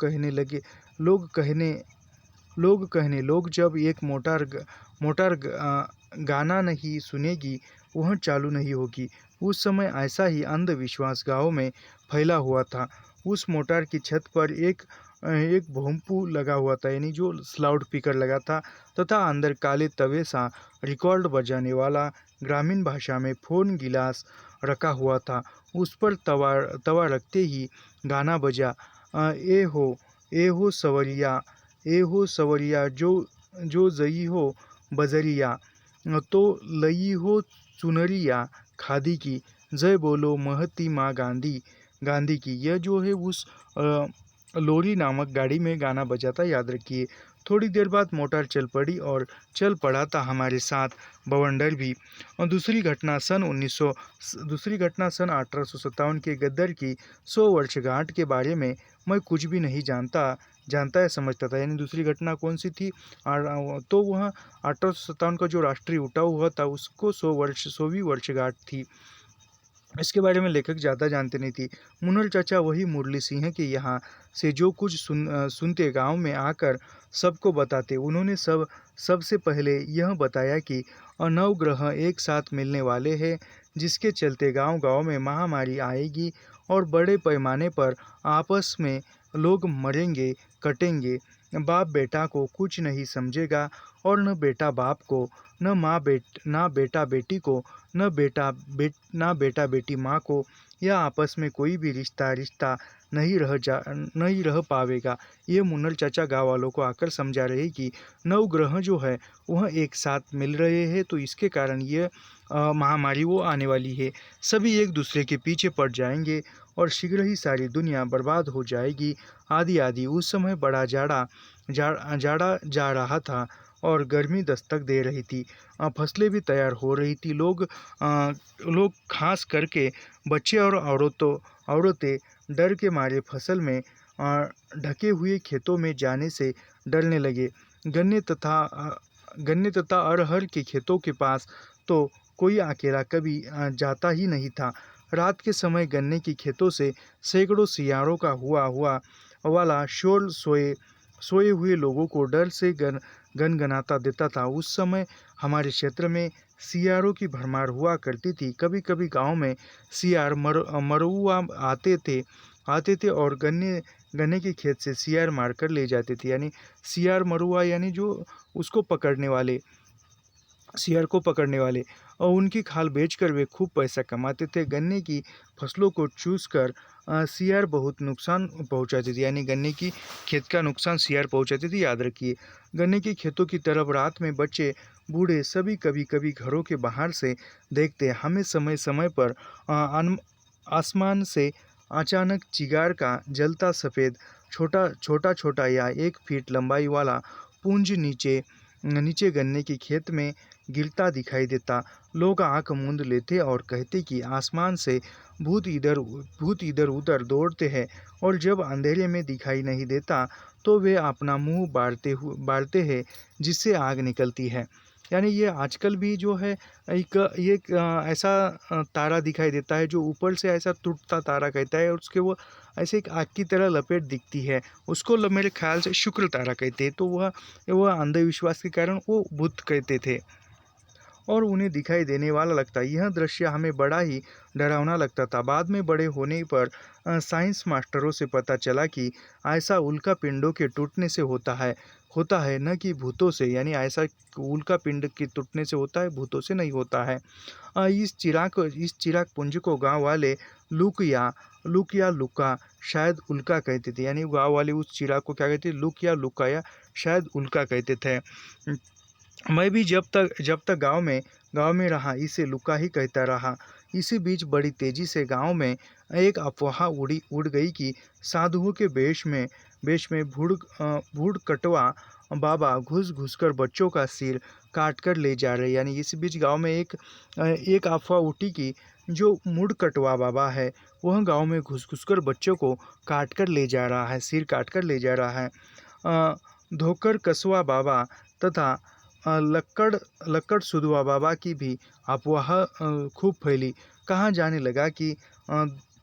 जब एक मोटार गाना नहीं सुनेगी, वह चालू नहीं होगी। उस समय ऐसा ही अंधविश्वास गांव में फैला हुआ था। उस मोटार की छत पर एक भोंपू लगा हुआ था, यानी जो लाउड स्पीकर लगा था, तथा अंदर काले तवे सा रिकॉर्ड बजाने वाला ग्रामीण भाषा में फोन गिलास रखा हुआ था। उस पर तवा रखते ही गाना बजा, ए हो सवरिया, जो जई हो बजरिया। तो लई हो चुनरिया खादी की, जय बोलो महती माँ गांधी गांधी की। यह जो है उस लोरी नामक गाड़ी में गाना बजा था, याद रखिए। थोड़ी देर बाद मोटर चल पड़ी और चल पड़ा था हमारे साथ बवंडर भी। और दूसरी घटना सन 1857 के गद्दर की 100 वर्षगांठ के बारे में मैं कुछ भी नहीं जानता है समझता था। यानी दूसरी घटना कौन सी थी? तो वह 1857 का जो राष्ट्रीय उठाव हुआ था उसको 100वीं वर्षगांठ थी। इसके बारे में लेखक ज़्यादा जानते नहीं थी। मुनल चाचा वही मुरली सिंह के यहाँ से जो कुछ सुनते गांव में आकर सबको बताते। उन्होंने सबसे पहले यह बताया कि नवग्रह एक साथ मिलने वाले हैं, जिसके चलते गांव-गांव में महामारी आएगी और बड़े पैमाने पर आपस में लोग मरेंगे, कटेंगे। बाप बेटा को कुछ नहीं समझेगा और न बेटा बाप को, ना बेटा बेटी को, ना बेटा बेटी माँ को। या आपस में कोई भी रिश्ता नहीं रह पावेगा। ये मुन्नल चाचा गाँव वालों को आकर समझा रहे कि नवग्रह जो है वह एक साथ मिल रहे हैं, तो इसके कारण ये महामारी वो आने वाली है। सभी एक दूसरे के पीछे पड़ जाएंगे और शीघ्र ही सारी दुनिया बर्बाद हो जाएगी। आदि आदि। उस समय बड़ा जाड़ा जा रहा था और गर्मी दस्तक दे रही थी। फसलें भी तैयार हो रही थी। लोग खास करके बच्चे और औरतें डर के मारे फसल में ढके हुए खेतों में जाने से डरने लगे। गन्ने तथा अरहर के खेतों के पास तो कोई अकेला कभी जाता ही नहीं था। रात के समय गन्ने की खेतों से सैकड़ों सियारों का हुआ वाला शोर सोए हुए लोगों को डर से गनगनाता देता था। उस समय हमारे क्षेत्र में सियारों की भरमार हुआ करती थी। कभी कभी गांव में सियार मरुआ आते थे और गन्ने के खेत से सियार मारकर ले जाते थे। यानी सियार मरुआ यानी जो उसको पकड़ने वाले, सियार को पकड़ने वाले, और उनकी खाल बेचकर वे खूब पैसा कमाते थे। गन्ने की फसलों को चूस कर सियार बहुत नुकसान पहुंचाती थी। यानी गन्ने की खेत का नुकसान सियार पहुंचाती थी, याद रखिए। गन्ने की खेतों की तरफ रात में बच्चे बूढ़े सभी कभी कभी घरों के बाहर से देखते। हमें समय समय पर आसमान से अचानक चिगार का जलता सफ़ेद छोटा छोटा या 1 फीट लंबाई वाला पुंज नीचे नीचे गन्ने के खेत में गिरता दिखाई देता। लोग आंख मूंद लेते और कहते कि आसमान से भूत इधर उधर दौड़ते हैं, और जब अंधेरे में दिखाई नहीं देता तो वे अपना मुंह बाढ़ते हैं, जिससे आग निकलती है। यानी ये आजकल भी जो है ऐसा तारा दिखाई देता है जो ऊपर से ऐसा टूटता तारा कहता है, और उसके वो ऐसे एक आग की तरह लपेट दिखती है। उसको मेरे ख्याल से शुक्र तारा कहते हैं। तो वह अंधविश्वास के कारण वो भूत कहते थे और उन्हें दिखाई देने वाला लगता। यह दृश्य हमें बड़ा ही डरावना लगता था। बाद में बड़े होने पर साइंस मास्टरों से पता चला कि ऐसा उल्का पिंडों के टूटने से होता है, न कि भूतों से। यानी ऐसा उल्का पिंड के टूटने से होता है, भूतों से नहीं होता है। इस चिराग पुंज को गांव वाले लुक या लुका शायद उल्का कहते थे। यानी गांव वाले उस चिराग को क्या कहते थे? लुक या लुका या शायद उल्का कहते थे। मैं भी जब तक गांव में रहा इसे लुका ही कहता रहा। इसी बीच बड़ी तेजी से गांव में एक अफवाह उड़ गई कि साधुओं के वेश में भूड़ कटवा बाबा घुस घुस कर बच्चों का सिर काट कर ले जा रहे। यानी इसी बीच गांव में एक अफवाह उठी कि जो मुड़ कटवा बाबा है वह गांव में घुस घुस कर बच्चों को काट कर ले जा रहा है, सिर काट कर ले जा रहा है। धोकर कसवा बाबा तथा लक्कड़ सुधवा बाबा की भी अफवाह खूब फैली। कहा जाने लगा कि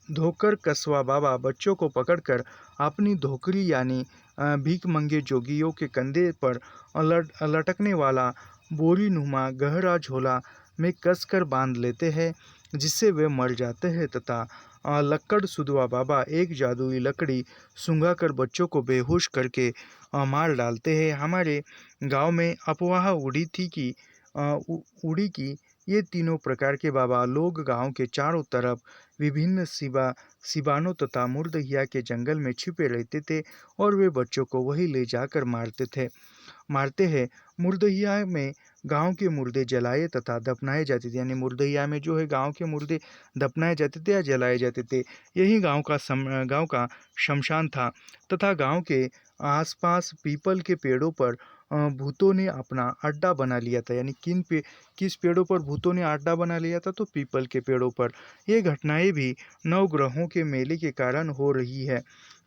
धोकर कसवा बाबा बच्चों को पकड़कर अपनी धोकरी यानी भीख मंगे जोगियों के कंधे पर लटकने वाला बोरी नुमा गहरा झोला में कसकर बांध लेते हैं, जिससे वे मर जाते हैं। तथा लक्कड़ सुधवा बाबा एक जादुई लकड़ी सूंघाकर बच्चों को बेहोश करके मार डालते हैं। हमारे गांव में अफवाह उड़ी कि ये तीनों प्रकार के बाबा लोग गांव के चारों तरफ विभिन्न सिबानों तथा मुर्दहिया के जंगल में छिपे रहते थे और वे बच्चों को वही ले जाकर मारते हैं। मुर्दहिया में गांव के मुर्दे जलाए तथा दफनाए जाते थे, यानी मुर्दइया में जो है गांव के मुर्दे दफनाए जाते थे या जलाए जाते थे। यही गांव का शमशान था तथा गांव के आसपास पीपल के पेड़ों पर भूतों ने अपना अड्डा बना लिया था। यानी किस पेड़ों पर भूतों ने अड्डा बना लिया था? तो पीपल के पेड़ों पर। ये घटनाएं भी नवग्रहों के मेले के कारण हो रही है,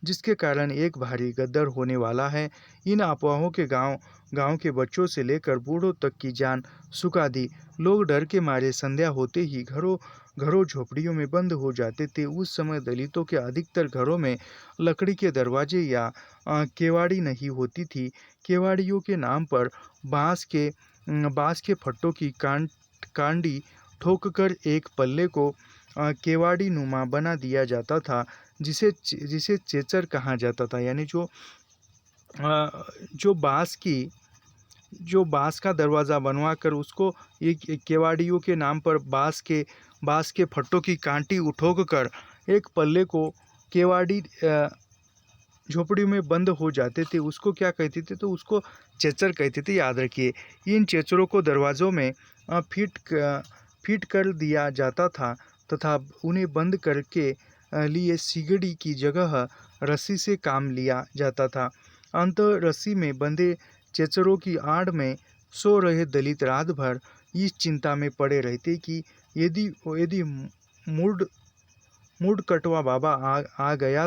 जिसके कारण एक भारी गद्दर होने वाला है। इन अफवाहों के गांव के बच्चों से लेकर बूढ़ों तक की जान सुखा दी। लोग डर के मारे संध्या होते ही घरों घरों झोपड़ियों में बंद हो जाते थे। उस समय दलितों के अधिकतर घरों में लकड़ी के दरवाजे या केवाड़ी नहीं होती थी। केवाड़ियों के नाम पर बांस के फट्टों की कांडी ठोककर एक पल्ले को केवाड़ी नुमा बना दिया जाता था, जिसे चेचर कहा जाता था। यानी अ, जो बांस का दरवाज़ा बनवा कर उसको एक केवाड़ियों के नाम पर बांस के फट्टों की कांटी उठोक कर एक पल्ले को केवाड़ी झोपड़ी में बंद हो जाते थे, उसको क्या कहते थे? तो उसको चेचर कहते थे, याद रखिए। इन चेचरों को दरवाज़ों में फिट कर दिया जाता था तथा उन्हें बंद करके लिए सिगड़ी की जगह रस्सी से काम लिया जाता था। अंत रस्सी में बंधे चेचरों की आड़ में सो रहे दलित रात भर इस चिंता में पड़े रहते कि यदि यदि मुड मुड कटवा बाबा आ गया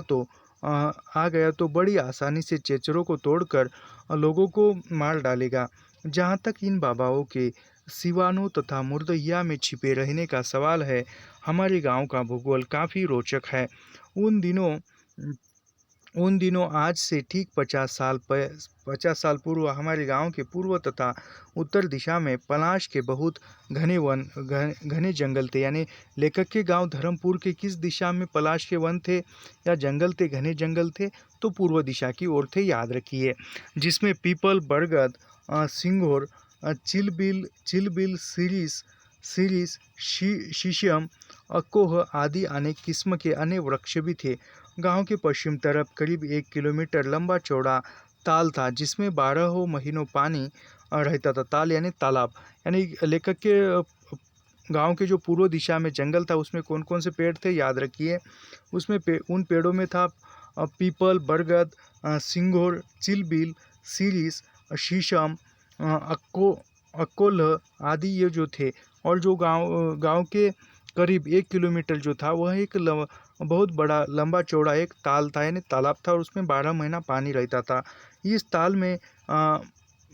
तो बड़ी आसानी से चेचरों को तोड़कर लोगों को मार डालेगा। जहाँ तक इन बाबाओं के सिवानों तथा मुर्दइया में छिपे रहने का सवाल है, हमारे गांव का भूगोल काफ़ी रोचक है। उन दिनों उन दिनों आज से ठीक 50 साल पूर्व हमारे गांव के पूर्व तथा उत्तर दिशा में पलाश के बहुत घने जंगल थे। यानी लेखक के गांव धर्मपुर के किस दिशा में पलाश के वन थे या जंगल थे, घने जंगल थे? तो पूर्व दिशा की ओर थे, याद रखिए। जिसमें पीपल, बरगद, सिंगोर, चिलबिल, सीरीस, शीशम, अकोह आदि अनेक किस्म के अन्य वृक्ष भी थे। गांव के पश्चिम तरफ करीब 1 किलोमीटर लंबा चौड़ा ताल था, जिसमें 12 महीनों पानी रहता था। ताल यानी तालाब। यानी लेखक के गांव के जो पूर्व दिशा में जंगल था, उसमें कौन कौन से पेड़ थे, याद रखिए। उसमें उन पेड़ों में था पीपल, बरगद, सिंगोर, चिलबिल, सीरीस, शीशम, अकोलह आदि ये जो थे। और जो गांव के करीब 1 किलोमीटर जो था वह एक बहुत बड़ा लंबा चौड़ा एक ताल था, यानी तालाब था, और उसमें 12 महीना पानी रहता था। इस ताल में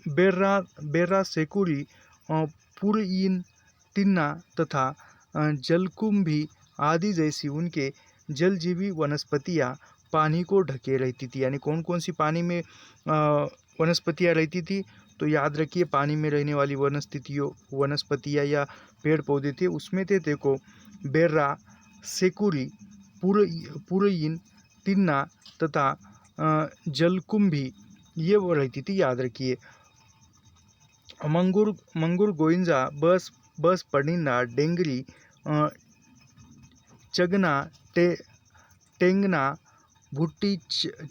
बेर्रा सेकुरी, पुरइन, तिन्ना तथा जलकुंभी आदि जैसी उनके जलजीवी वनस्पतियाँ पानी को ढके रहती थी। यानी कौन कौन सी पानी में वनस्पतियाँ रहती थी? तो याद रखिए, पानी में रहने वाली वनस्पतियाँ या पेड़ पौधे थे, उसमें थे देखो बेर्रा, सेकुरी, पुरइन, तिन्ना तथा जलकुंभी, ये वो रहती थी, याद रखिए। मंगुर गोइंजा, बस पडिंदा, डेंगरी, चगना, टेंगना, भुट्टी,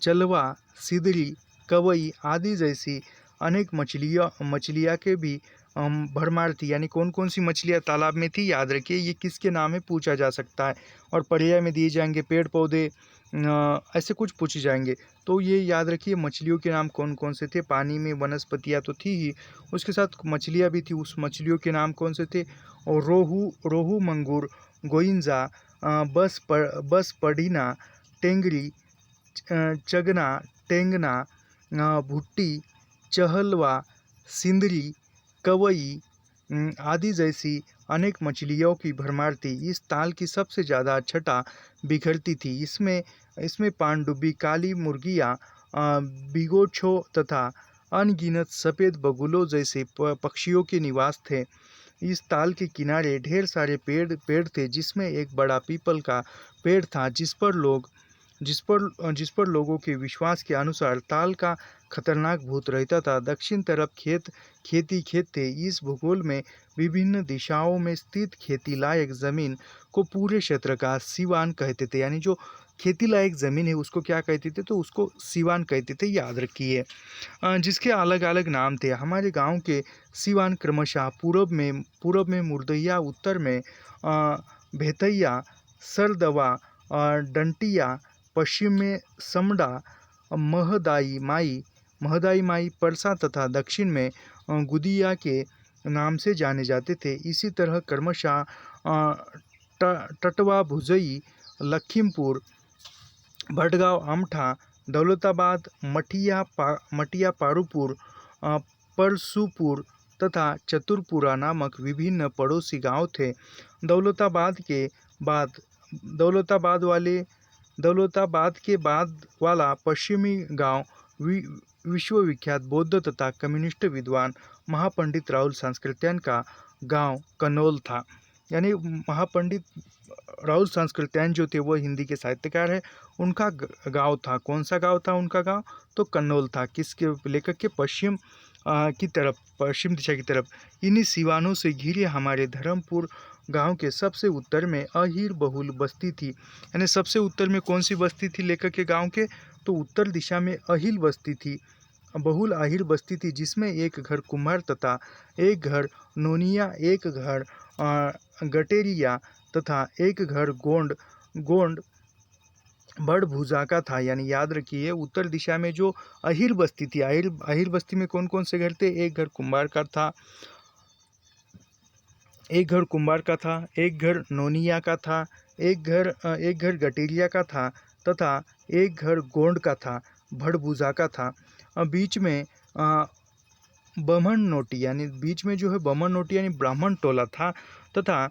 चलवा, सिदरी, कवई आदि जैसी अनेक मछलियाँ के भी भरमार थी। यानी कौन कौन सी मछलियाँ तालाब में थी, याद रखिए। ये किसके नाम है पूछा जा सकता है, और पर्याय में दिए जाएंगे पेड़ पौधे, ऐसे कुछ पूछे जाएंगे। तो ये याद रखिए मछलियों के नाम कौन कौन से थे। पानी में वनस्पतियाँ तो थी ही, उसके साथ मछलियाँ भी थी। उस मछलियों के नाम कौन से थे? और रोहू, मंगूर, गोइंजा, बस पडीना, टेंगरी, चगना, टेंगना, भुट्टी, चहलवा, सिंदरी, कवई आदि जैसी अनेक मछलियों की भरमार थी। इस ताल की सबसे ज़्यादा छटा बिखरती थी। इसमें पानडुब्बी, काली मुर्गियाँ, बिगोछो तथा अनगिनत सफ़ेद बगुलों जैसे पक्षियों के निवास थे। इस ताल के किनारे ढेर सारे पेड़ थे, जिसमें एक बड़ा पीपल का पेड़ था, जिस पर लोग जिस पर लोगों के विश्वास के अनुसार ताल का खतरनाक भूत रहता था। दक्षिण तरफ खेत थे। इस भूगोल में विभिन्न दिशाओं में स्थित खेती लायक जमीन को पूरे क्षेत्र का सीवान कहते थे। यानी जो खेती लायक ज़मीन है उसको क्या कहते थे, तो उसको सीवान कहते थे, याद रखिए। जिसके अलग अलग नाम थे। हमारे गांव के सीवान क्रमशः पूर्व में मुर्दैया, उत्तर में भेतैया, सरदवा, डंटिया, पश्चिम में समडा, महदाई माई परसा तथा दक्षिण में गुदिया के नाम से जाने जाते थे। इसी तरह क्रमशः टटवा, भुजई, लखीमपुर, भटगांव, अमठा, दौलताबाद, मटिया पारूपुर, परसुपुर तथा चतुरपुरा नामक विभिन्न पड़ोसी गांव थे। दौलताबाद के बाद वाला पश्चिमी गांव विश्वविख्यात बौद्ध तथा कम्युनिस्ट विद्वान महापंडित राहुल सांस्कृत्यायन का गांव कन्नौल था। यानी महापंडित राहुल सांस्कृत्यायन जो थे वो हिंदी के साहित्यकार है, उनका गांव था। कौन सा गांव था उनका गांव? तो कन्नौल था। किसके? लेखक के पश्चिम दिशा की तरफ। इन्हीं सिवानों से घिरे हमारे धर्मपुर गांव के सबसे उत्तर में अहीर बहुल बस्ती थी। यानी सबसे उत्तर में कौन सी बस्ती थी लेखक के गांव के? तो उत्तर दिशा में अहिल बस्ती थी, बहुल अहीर बस्ती थी, जिसमें एक घर कुम्हार तथा एक घर नोनिया, एक घर गटेरिया तथा एक घर गोंड बड़ भुजा का था। यानी याद रखिए, उत्तर दिशा में जो अहीर बस्ती थी, अहीर बस्ती में कौन कौन से घर थे? एक घर कुम्हार का था, एक घर नोनिया का था, एक घर गटेरिया का था तथा एक घर गोंड का था, भड़भुजा का था। बीच में बमन नोटी यानी ब्राह्मण टोला था तथा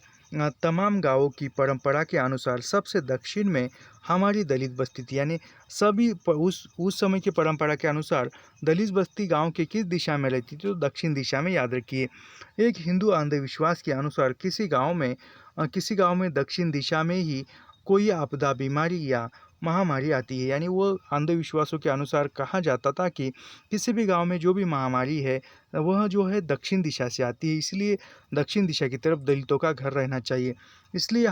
तमाम गांवों की परंपरा के अनुसार सबसे दक्षिण में हमारी दलित बस्ती थी। यानी सभी उस समय की परंपरा के अनुसार दलित बस्ती गांव के किस दिशा में रहती थी? तो दक्षिण दिशा में, याद रखिए। एक हिंदू अंधविश्वास के अनुसार किसी गांव में दक्षिण दिशा में ही कोई आपदा, बीमारी या महामारी आती है। यानी वो अंधविश्वासों के अनुसार कहा जाता था कि किसी भी गांव में जो भी महामारी है वह जो है दक्षिण दिशा से आती है, इसलिए दक्षिण दिशा की तरफ दलितों का घर रहना चाहिए। इसलिए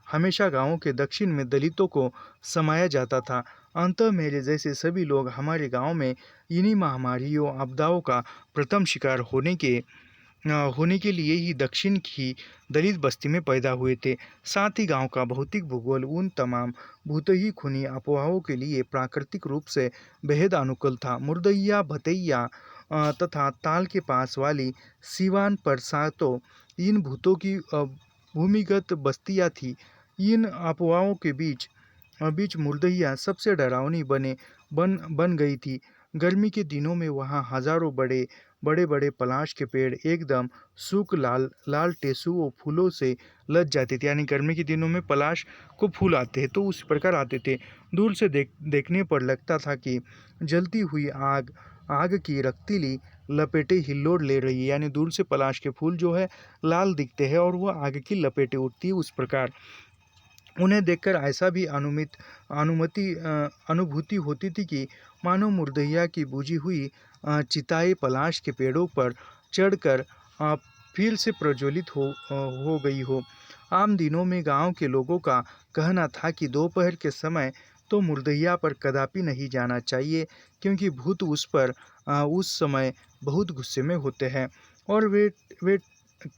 हमेशा गांवों के दक्षिण में दलितों को समाया जाता था। अंततः मेरे जैसे सभी लोग हमारे गांव में इन्हीं महामारियों, आपदाओं का प्रथम शिकार होने के लिए ही दक्षिण की दलित बस्ती में पैदा हुए थे। साथ ही गांव का भौतिक भूगोल उन तमाम भूतही खूनी अफवाहों के लिए प्राकृतिक रूप से बेहद अनुकूल था। मुर्दैया, भतैया तथा ताल के पास वाली सीवान परसातो इन भूतों की भूमिगत बस्तियां थी। इन अफवाहों के बीच मुर्दैया सबसे डरावनी बन गई थी। गर्मी के दिनों में वहाँ हजारों बड़े बड़े पलाश के पेड़ एकदम सूख लाल टेसुओं फूलों से लद जाते थे। यानी गर्मी के दिनों में पलाश को फूल आते हैं तो उस प्रकार आते थे। दूर से देखने पर लगता था कि जलती हुई आग की रक्तीली लपेटें हिल्लोड़ ले रही है। यानी दूर से पलाश के फूल जो है लाल दिखते हैं और वह आग की लपेटें उठती है। उस प्रकार उन्हें देखकर ऐसा भी अनुभूति होती थी कि मानो मुर्दैया की बुझी हुई चिताएं पलाश के पेड़ों पर चढ़कर फिर से प्रज्वलित हो गई हो। आम दिनों में गांव के लोगों का कहना था कि दोपहर के समय तो मुर्दैया पर कदापि नहीं जाना चाहिए, क्योंकि भूत उस समय बहुत गुस्से में होते हैं और वे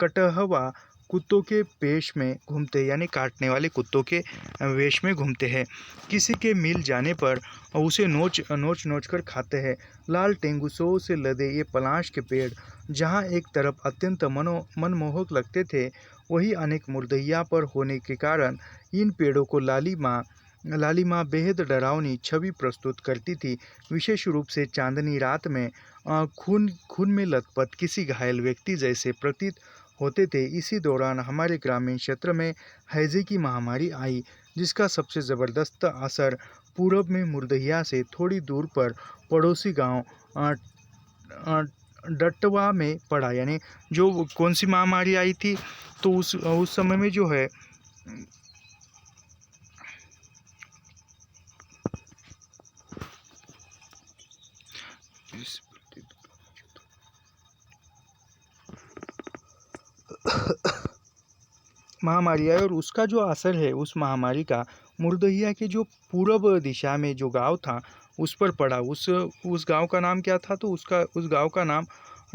कटहवा कुत्तों के वेश में घूमते हैं। यानी काटने वाले कुत्तों के वेश में घूमते हैं। किसी के मिल जाने पर उसे नोच कर खाते हैं। लाल टेंगुसों से लदे ये पलाश के पेड़ जहाँ एक तरफ अत्यंत मनमोहक लगते थे, वही अनेक मुर्दैया पर होने के कारण इन पेड़ों को लाली माँ बेहद डरावनी छवि प्रस्तुत करती थी। विशेष रूप से चांदनी रात में खून में लथपथ किसी घायल व्यक्ति जैसे प्रतीत होते थे। इसी दौरान हमारे ग्रामीण क्षेत्र में हैजे की महामारी आई, जिसका सबसे ज़बरदस्त असर पूरब में मुर्दैया से थोड़ी दूर पर पड़ोसी गांव डटवा में पड़ा। यानी जो कौन सी महामारी आई थी? तो उस समय में जो है इस महामारी आई और उसका जो असर है उस महामारी का मुर्दहिया के जो पूर्व दिशा में जो गांव था उस पर पड़ा। उस गांव का नाम क्या था? तो उस गांव का नाम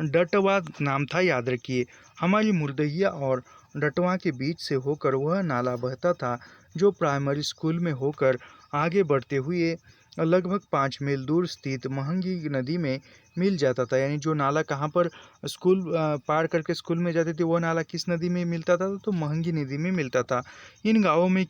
डटवा नाम था, याद रखिए। हमारी मुर्दहिया और डटवा के बीच से होकर वह नाला बहता था जो प्राइमरी स्कूल में होकर आगे बढ़ते हुए लगभग 5 मील दूर स्थित महंगी नदी में मिल जाता था। यानी जो नाला कहाँ पर स्कूल पार करके स्कूल में जाते थे, वो नाला किस नदी में मिलता था? तो महंगी नदी में मिलता था। इन गाँव में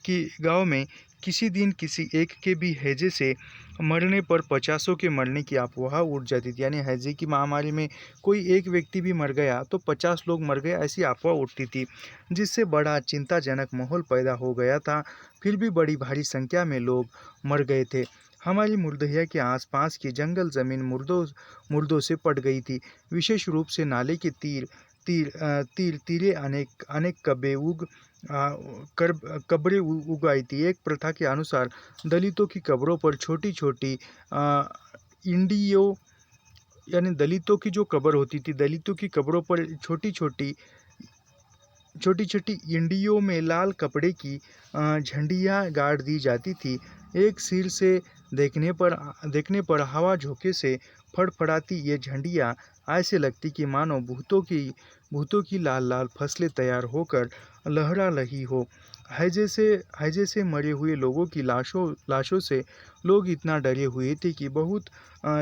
किसी दिन किसी एक के भी हैजे से मरने पर 50 के मरने की अफवाह उड़ जाती थी। यानी हैजे की महामारी में कोई एक व्यक्ति भी मर गया तो 50 लोग मर गए, ऐसी अफवाह उठती थी, जिससे बड़ा चिंताजनक माहौल पैदा हो गया था। फिर भी बड़ी भारी संख्या में लोग मर गए थे। हमारी मुर्दहिया के आसपास की जंगल ज़मीन मुर्दों से पट गई थी। विशेष रूप से नाले के तीरे अनेक अनेक कब्रें उगाई थी। एक प्रथा के अनुसार दलितों की कब्रों पर छोटी छोटी इंडियो यानी दलितों की जो कब्र होती थी, दलितों की कब्रों पर छोटी छोटी इंडियों में लाल कपड़े की झंडियाँ गाड़ दी जाती थी। एक सिर से देखने पर हवा झोंके से फड़फड़ाती ये झंडियाँ ऐसे लगती कि मानो भूतों की लाल लाल फसलें तैयार होकर लहरा रही हो। हैजे से मरे हुए लोगों की लाशों से लोग इतना डरे हुए थे कि बहुत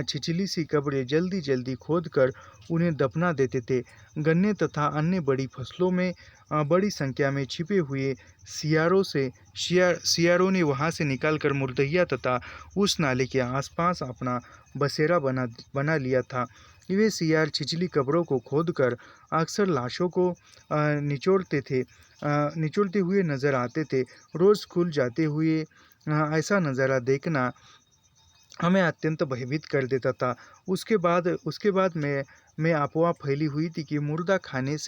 छिछली सी कब्रें जल्दी जल्दी खोद कर उन्हें दफना देते थे। गन्ने तथा अन्य बड़ी फसलों में बड़ी संख्या में छिपे हुए सियारों ने वहां से निकलकर मुर्दहिया तथा उस नाले के आसपास अपना बसेरा बना लिया था। वे सियार छिछली कब्रों को खोदकर अक्सर लाशों को निचोड़ते हुए नजर आते थे। रोज स्कूल जाते हुए ऐसा नज़ारा देखना हमें अत्यंत भयभीत कर देता था। उसके बाद मैं अफवाह फैली हुई थी कि मुर्दा खाने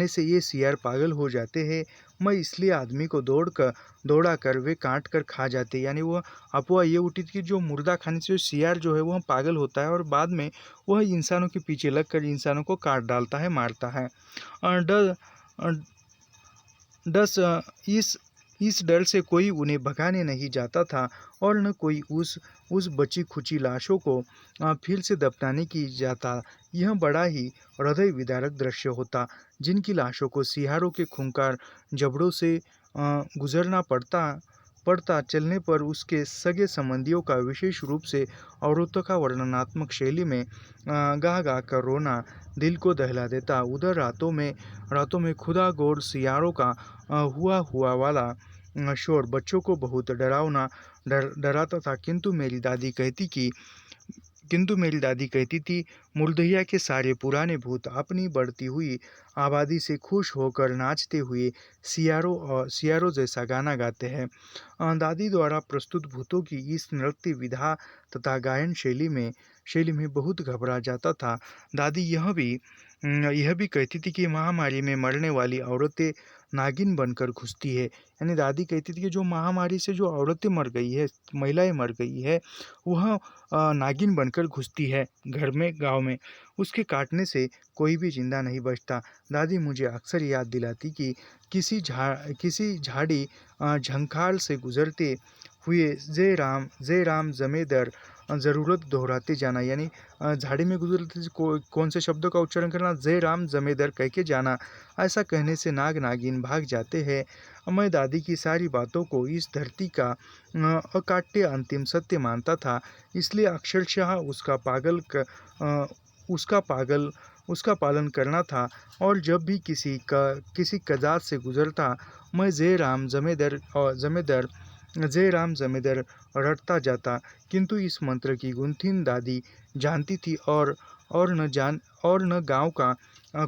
से ये सियार पागल हो जाते हैं। मैं इसलिए आदमी को दौड़ा कर वे काट कर खा जाते। यानी वह अफवाह ये उठी थी कि जो मुर्दा खाने से सियार जो है वह पागल होता है और बाद में वह इंसानों के पीछे लगकर इंसानों को काट डालता है, मारता है। डर डस इस डर से कोई उन्हें भगाने नहीं जाता था और न कोई उस बची खुची लाशों को फिर से दफनाने की जाता। यह बड़ा ही हृदय विदारक दृश्य होता। जिनकी लाशों को सियारों के खूंखार जबड़ों से गुजरना पड़ता चलने पर उसके सगे संबंधियों का विशेष रूप से औरतों का वर्णनात्मक शैली में गा गा कर रोना दिल को दहला देता। उधर रातों में खुदा गौर सियारों का हुआ वाला शोर बच्चों को बहुत डराता था। किंतु मेरी दादी कहती थी, मुर्दहिया के सारे पुराने भूत अपनी बढ़ती हुई आबादी से खुश होकर नाचते हुए सियारों जैसा गाना गाते हैं। दादी द्वारा प्रस्तुत भूतों की इस नृत्य विधा तथा गायन शैली में बहुत घबरा जाता था। दादी यह भी कहती थी कि महामारी में मरने वाली औरतें नागिन बनकर घुसती है। यानी दादी कहती थी कि जो महामारी से जो औरतें मर गई है, महिलाएं मर गई है, वह नागिन बनकर घुसती है घर में, गांव में। उसके काटने से कोई भी जिंदा नहीं बचता। दादी मुझे अक्सर याद दिलाती कि किसी झाड़ी झंखाड़ से गुजरते हुए जय राम जमेदर ज़रूरत दोहराते जाना। यानी झाड़ी में गुजरते कौन से शब्दों का उच्चारण करना? जय राम जमेदर कह के जाना। ऐसा कहने से नाग नागिन भाग जाते हैं। मैं दादी की सारी बातों को इस धरती का अकाट्य अंतिम सत्य मानता था, इसलिए अक्षरशः उसका पालन करना था। और जब भी किसी कजात से गुजरता, मैं जय राम जमेदर रटता जाता। किंतु इस मंत्र की गुंथिन दादी जानती थी और न गांव का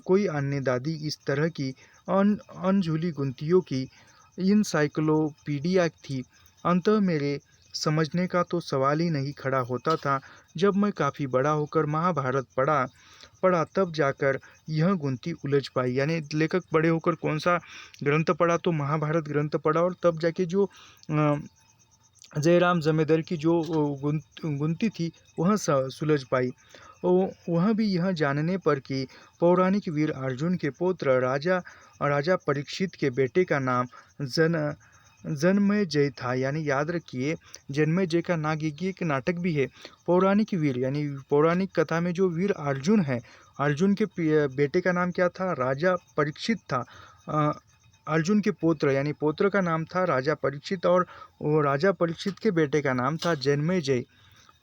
कोई अन्य दादी इस तरह की अनझुली गुंथियों की इनसाइक्लोपीडिया थी। अंततः मेरे समझने का तो सवाल ही नहीं खड़ा होता था। जब मैं काफ़ी बड़ा होकर महाभारत पढ़ा तब जाकर यह गुंथी उलझ पाई। यानी लेखक बड़े होकर कौन सा ग्रंथ पढ़ा? तो महाभारत ग्रंथ पढ़ा और तब जाके जो जयराम जमेदार की जो गुनती थी वह सुलझ पाई। वह भी यह जानने पर कि पौराणिक वीर अर्जुन के पुत्र राजा राजा परीक्षित के बेटे का नाम जन जन्मेजय था। यानी याद रखिए, जन्मेजय का नाग एक नाटक भी है। पौराणिक वीर यानी पौराणिक कथा में जो वीर अर्जुन है, अर्जुन के बेटे का नाम क्या था? राजा परीक्षित था। अ, अर्जुन के पुत्र यानी पुत्र का नाम था राजा परीक्षित, और वो राजा परीक्षित के बेटे का नाम था जन्मेजय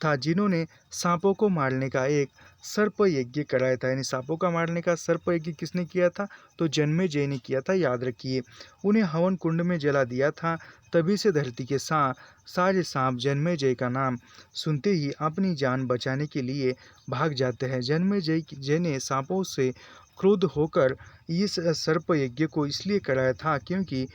था, जिन्होंने सांपों को मारने का एक सर्प यज्ञ कराया था। यानी सांपों का मारने का सर्प यज्ञ किसने किया था? तो जन्मेजय ने किया था, याद रखिए। उन्हें हवन कुंड में जला दिया था। तभी से धरती के सारे सांप जन्मेजय का नाम सुनते ही अपनी जान बचाने के लिए भाग जाते हैं। जन्मेजय ने सांपों से क्रुद्ध होकर इस सर्प यज्ञ को इसलिए कराया था क्योंकि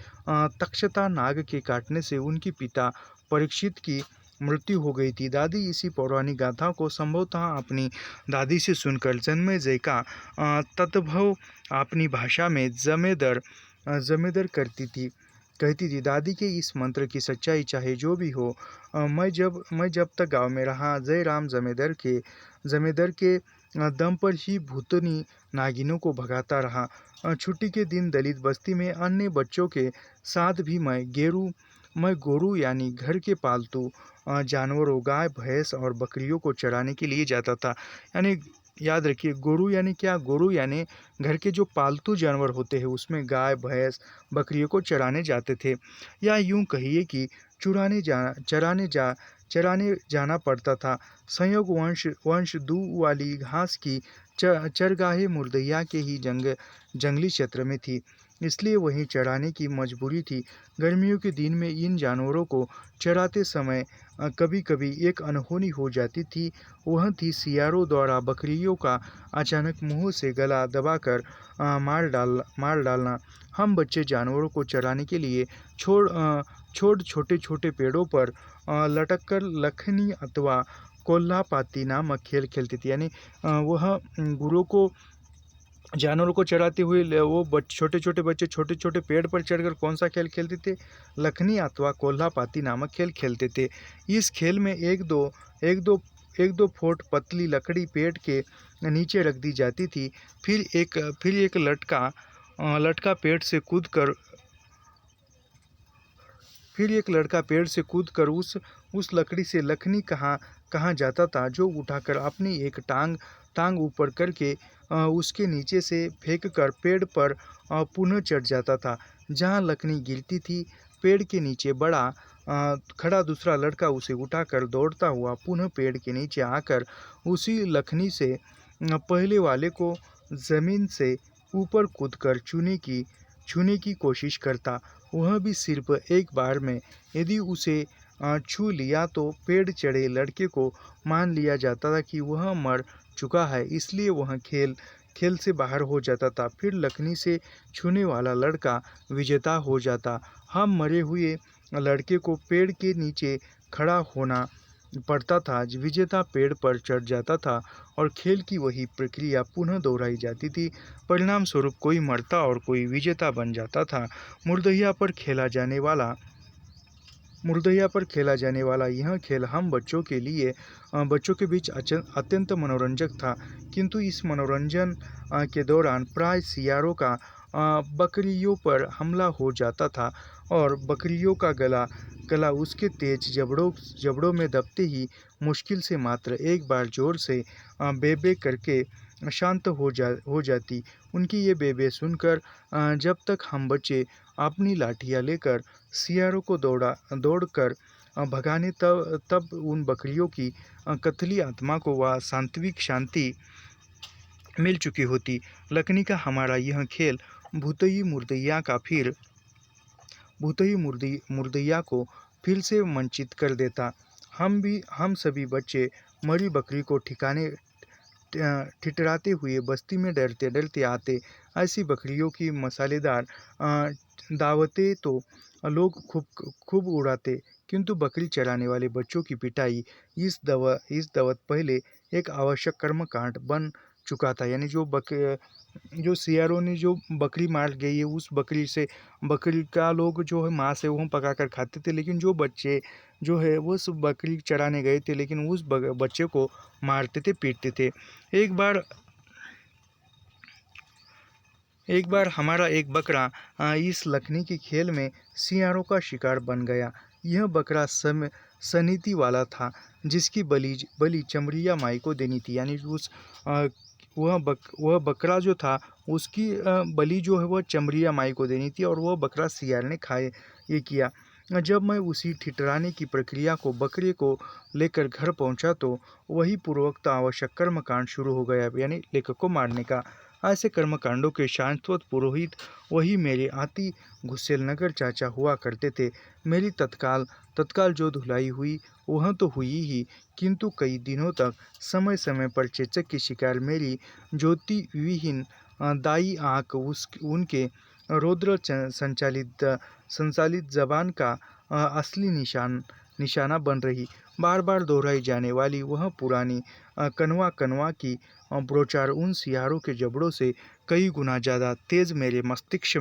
तक्षता नाग के काटने से उनके पिता परीक्षित की मृत्यु हो गई थी। दादी इसी पौराणिक गाथा को संभवतः अपनी दादी से सुनकर जन्मेजय का तद्भव अपनी भाषा में जमेदर कहती थी। दादी के इस मंत्र की सच्चाई चाहे जो भी हो, मैं जब तक गांव में रहा, जयराम जमेदर के दम पर ही भूतनी नागिनों को भगाता रहा। छुट्टी के दिन दलित बस्ती में अन्य बच्चों के साथ भी मैं गोरू यानी घर के पालतू जानवरों गाय भैंस और बकरियों को चराने के लिए जाता था। यानी याद रखिए, गोरू यानी क्या? गोरू यानी घर के जो पालतू जानवर होते हैं, उसमें गाय भैंस बकरियों को चराने जाते थे। या यूं कहिए कि चराने जाना पड़ता था। संयोग वंश दू वाली घास की चरगाहे मुर्दैया के ही जंगली क्षेत्र में थी, इसलिए वहीं चराने की मजबूरी थी। गर्मियों के दिन में इन जानवरों को चराते समय कभी कभी एक अनहोनी हो जाती थी। वह थी सियारों द्वारा बकरियों का अचानक मुंह से गला दबाकर मार डालना। हम बच्चे जानवरों को चराने के लिए छोटे छोटे पेड़ों पर लटककर लखनी अथवा कोल्हापाती नामक खेल खेलते थे। यानी वह गुरुओं को जानवरों को चराते हुए वो छोटे छोटे बच्चे छोटे छोटे पेड़ पर चढ़कर कौन सा खेल खेलते थे? लखनी अथवा कोल्हापाती नामक खेल खेलते थे। इस खेल में एक दो फुट पतली लकड़ी पेड़ के नीचे रख दी जाती थी। फिर एक लटका पेड़ से कूदकर फिर एक लड़का पेड़ से कूदकर उस लकड़ी से लखनी कहाँ जाता था, जो उठाकर अपनी एक टांग ऊपर करके उसके नीचे से फेंककर पेड़ पर पुनः चढ़ जाता था। जहाँ लखनी गिरती थी, पेड़ के नीचे खड़ा दूसरा लड़का उसे उठाकर दौड़ता हुआ पुनः पेड़ के नीचे आकर उसी लखनी से पहले वाले को जमीन से ऊपर कूदकर छूने की कोशिश करता। वह भी सिर्फ एक बार में। यदि उसे छू लिया तो पेड़ चढ़े लड़के को मान लिया जाता था कि वह मर चुका है, इसलिए वह खेल से बाहर हो जाता था। फिर लकनी से छूने वाला लड़का विजेता हो जाता। हम मरे हुए लड़के को पेड़ के नीचे खड़ा होना पड़ता था। विजेता पेड़ पर चढ़ जाता था और खेल की वही प्रक्रिया पुनः दोहराई जाती थी। परिणाम स्वरूप कोई मरता और कोई विजेता बन जाता था। मुर्दैया पर खेला जाने वाला यह खेल हम बच्चों के बीच अत्यंत मनोरंजक था। किंतु इस मनोरंजन के दौरान प्राय सियारों का बकरियों पर हमला हो जाता था और बकरियों का गला उसके तेज जबड़ों में दबते ही मुश्किल से मात्र एक बार जोर से बे करके शांत हो जाती। उनकी ये बेबे सुनकर जब तक हम बच्चे अपनी लाठियाँ लेकर सियारों को दौड़कर भगाने, तब उन बकरियों की कथली आत्मा को वह सांत्विक शांति मिल चुकी होती। लकनी का हमारा यह खेल भूतई मुर्दैया को फिर से वंचित कर देता। हम सभी बच्चे मरी बकरी को ठिठराते हुए बस्ती में डरते डरते आते। ऐसी बकरियों की मसालेदार दावतें तो लोग खूब उड़ाते, किंतु बकरी चराने वाले बच्चों की पिटाई इस दवत पहले एक आवश्यक कर्मकांड बन चुका था। यानी जो सियारों ने जो बकरी मार गई है, उस बकरी का लोग जो है मांस है वो पका कर खाते थे, लेकिन जो बच्चे जो है वो उस बकरी चराने गए थे, लेकिन उस बच्चे को मारते थे, पीटते थे। एक बार एक बार हमारा एक बकरा इस लखनी के खेल में सियारों का शिकार बन गया। यह बकरा सनीति वाला था, जिसकी बलि चमरिया माई को देनी थी। यानी वह बकरा जो था, उसकी बलि जो है वह चमरिया माई को देनी थी, और वह बकरा सियार ने खाए ये किया। जब मैं उसी ठिठराने की प्रक्रिया को बकरे को लेकर घर पहुंचा, तो वही पूर्वोक्त आवश्यक कर्मकांड शुरू हो गया, यानी लेखक को मारने का। ऐसे कर्मकांडों के शाश्वत पुरोहित वही मेरे आती गुस्सेल नगर चाचा हुआ करते थे। मेरी तत्काल जो धुलाई हुई वह तो हुई ही, किंतु कई दिनों तक समय समय पर चेचक की शिकार मेरी ज्योति विहीन दाई आँख उनके रौद्र संचालित जबान का असली निशाना बन रही। बार बार दोहराई जाने वाली वह पुरानी कनवा की ब्रोचार उन सियारों के जबड़ों से कई गुना ज़्यादा तेज़ मेरे मस्तिष्क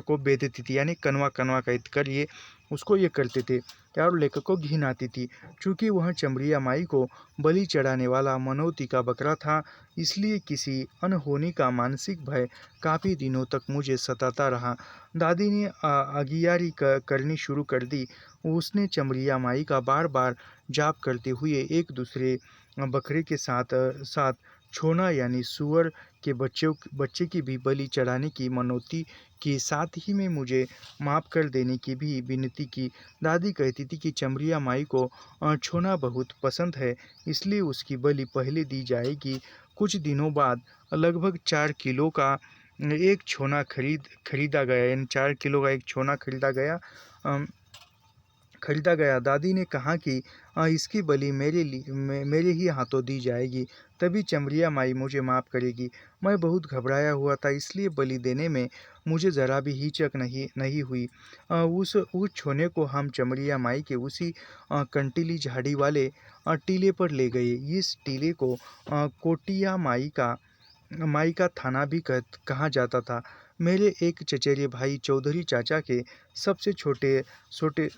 को बेधती थी। यानी कनवा का कर ये उसको ये करते थे, और लेखक को घिन आती थी। चूँकि वह चमरिया माई को बलि चढ़ाने वाला मनौती का बकरा था, इसलिए किसी अनहोनी का मानसिक भय काफ़ी दिनों तक मुझे सताता रहा। दादी ने आगियारी करनी शुरू कर दी। उसने चमरिया माई का बार बार जाप करते हुए एक दूसरे बकरे के साथ छोना यानी सूअर के बच्चे की भी बलि चढ़ाने की मनौती की, साथ ही में मुझे माफ़ कर देने की भी विनती की। दादी कहती थी कि चमरिया माई को छोना बहुत पसंद है, इसलिए उसकी बलि पहले दी जाएगी। कुछ दिनों बाद लगभग 4 किलो का एक छोना खरीदा गया, यानी 4 किलो का एक छोना खरीदा गया। दादी ने कहा कि इसकी बलि मेरे ही हाथों दी जाएगी, तभी चमरिया माई मुझे माफ़ करेगी। मैं बहुत घबराया हुआ था, इसलिए बलि देने में मुझे ज़रा भी हिचक नहीं हुई। उस छोने को हम चमरिया माई के उसी कंटीली झाड़ी वाले टीले पर ले गए। इस टीले को कोटिया माई का थाना भी कहा जाता था। मेरे एक चचेरे भाई चौधरी चाचा के सबसे छोटे छोटे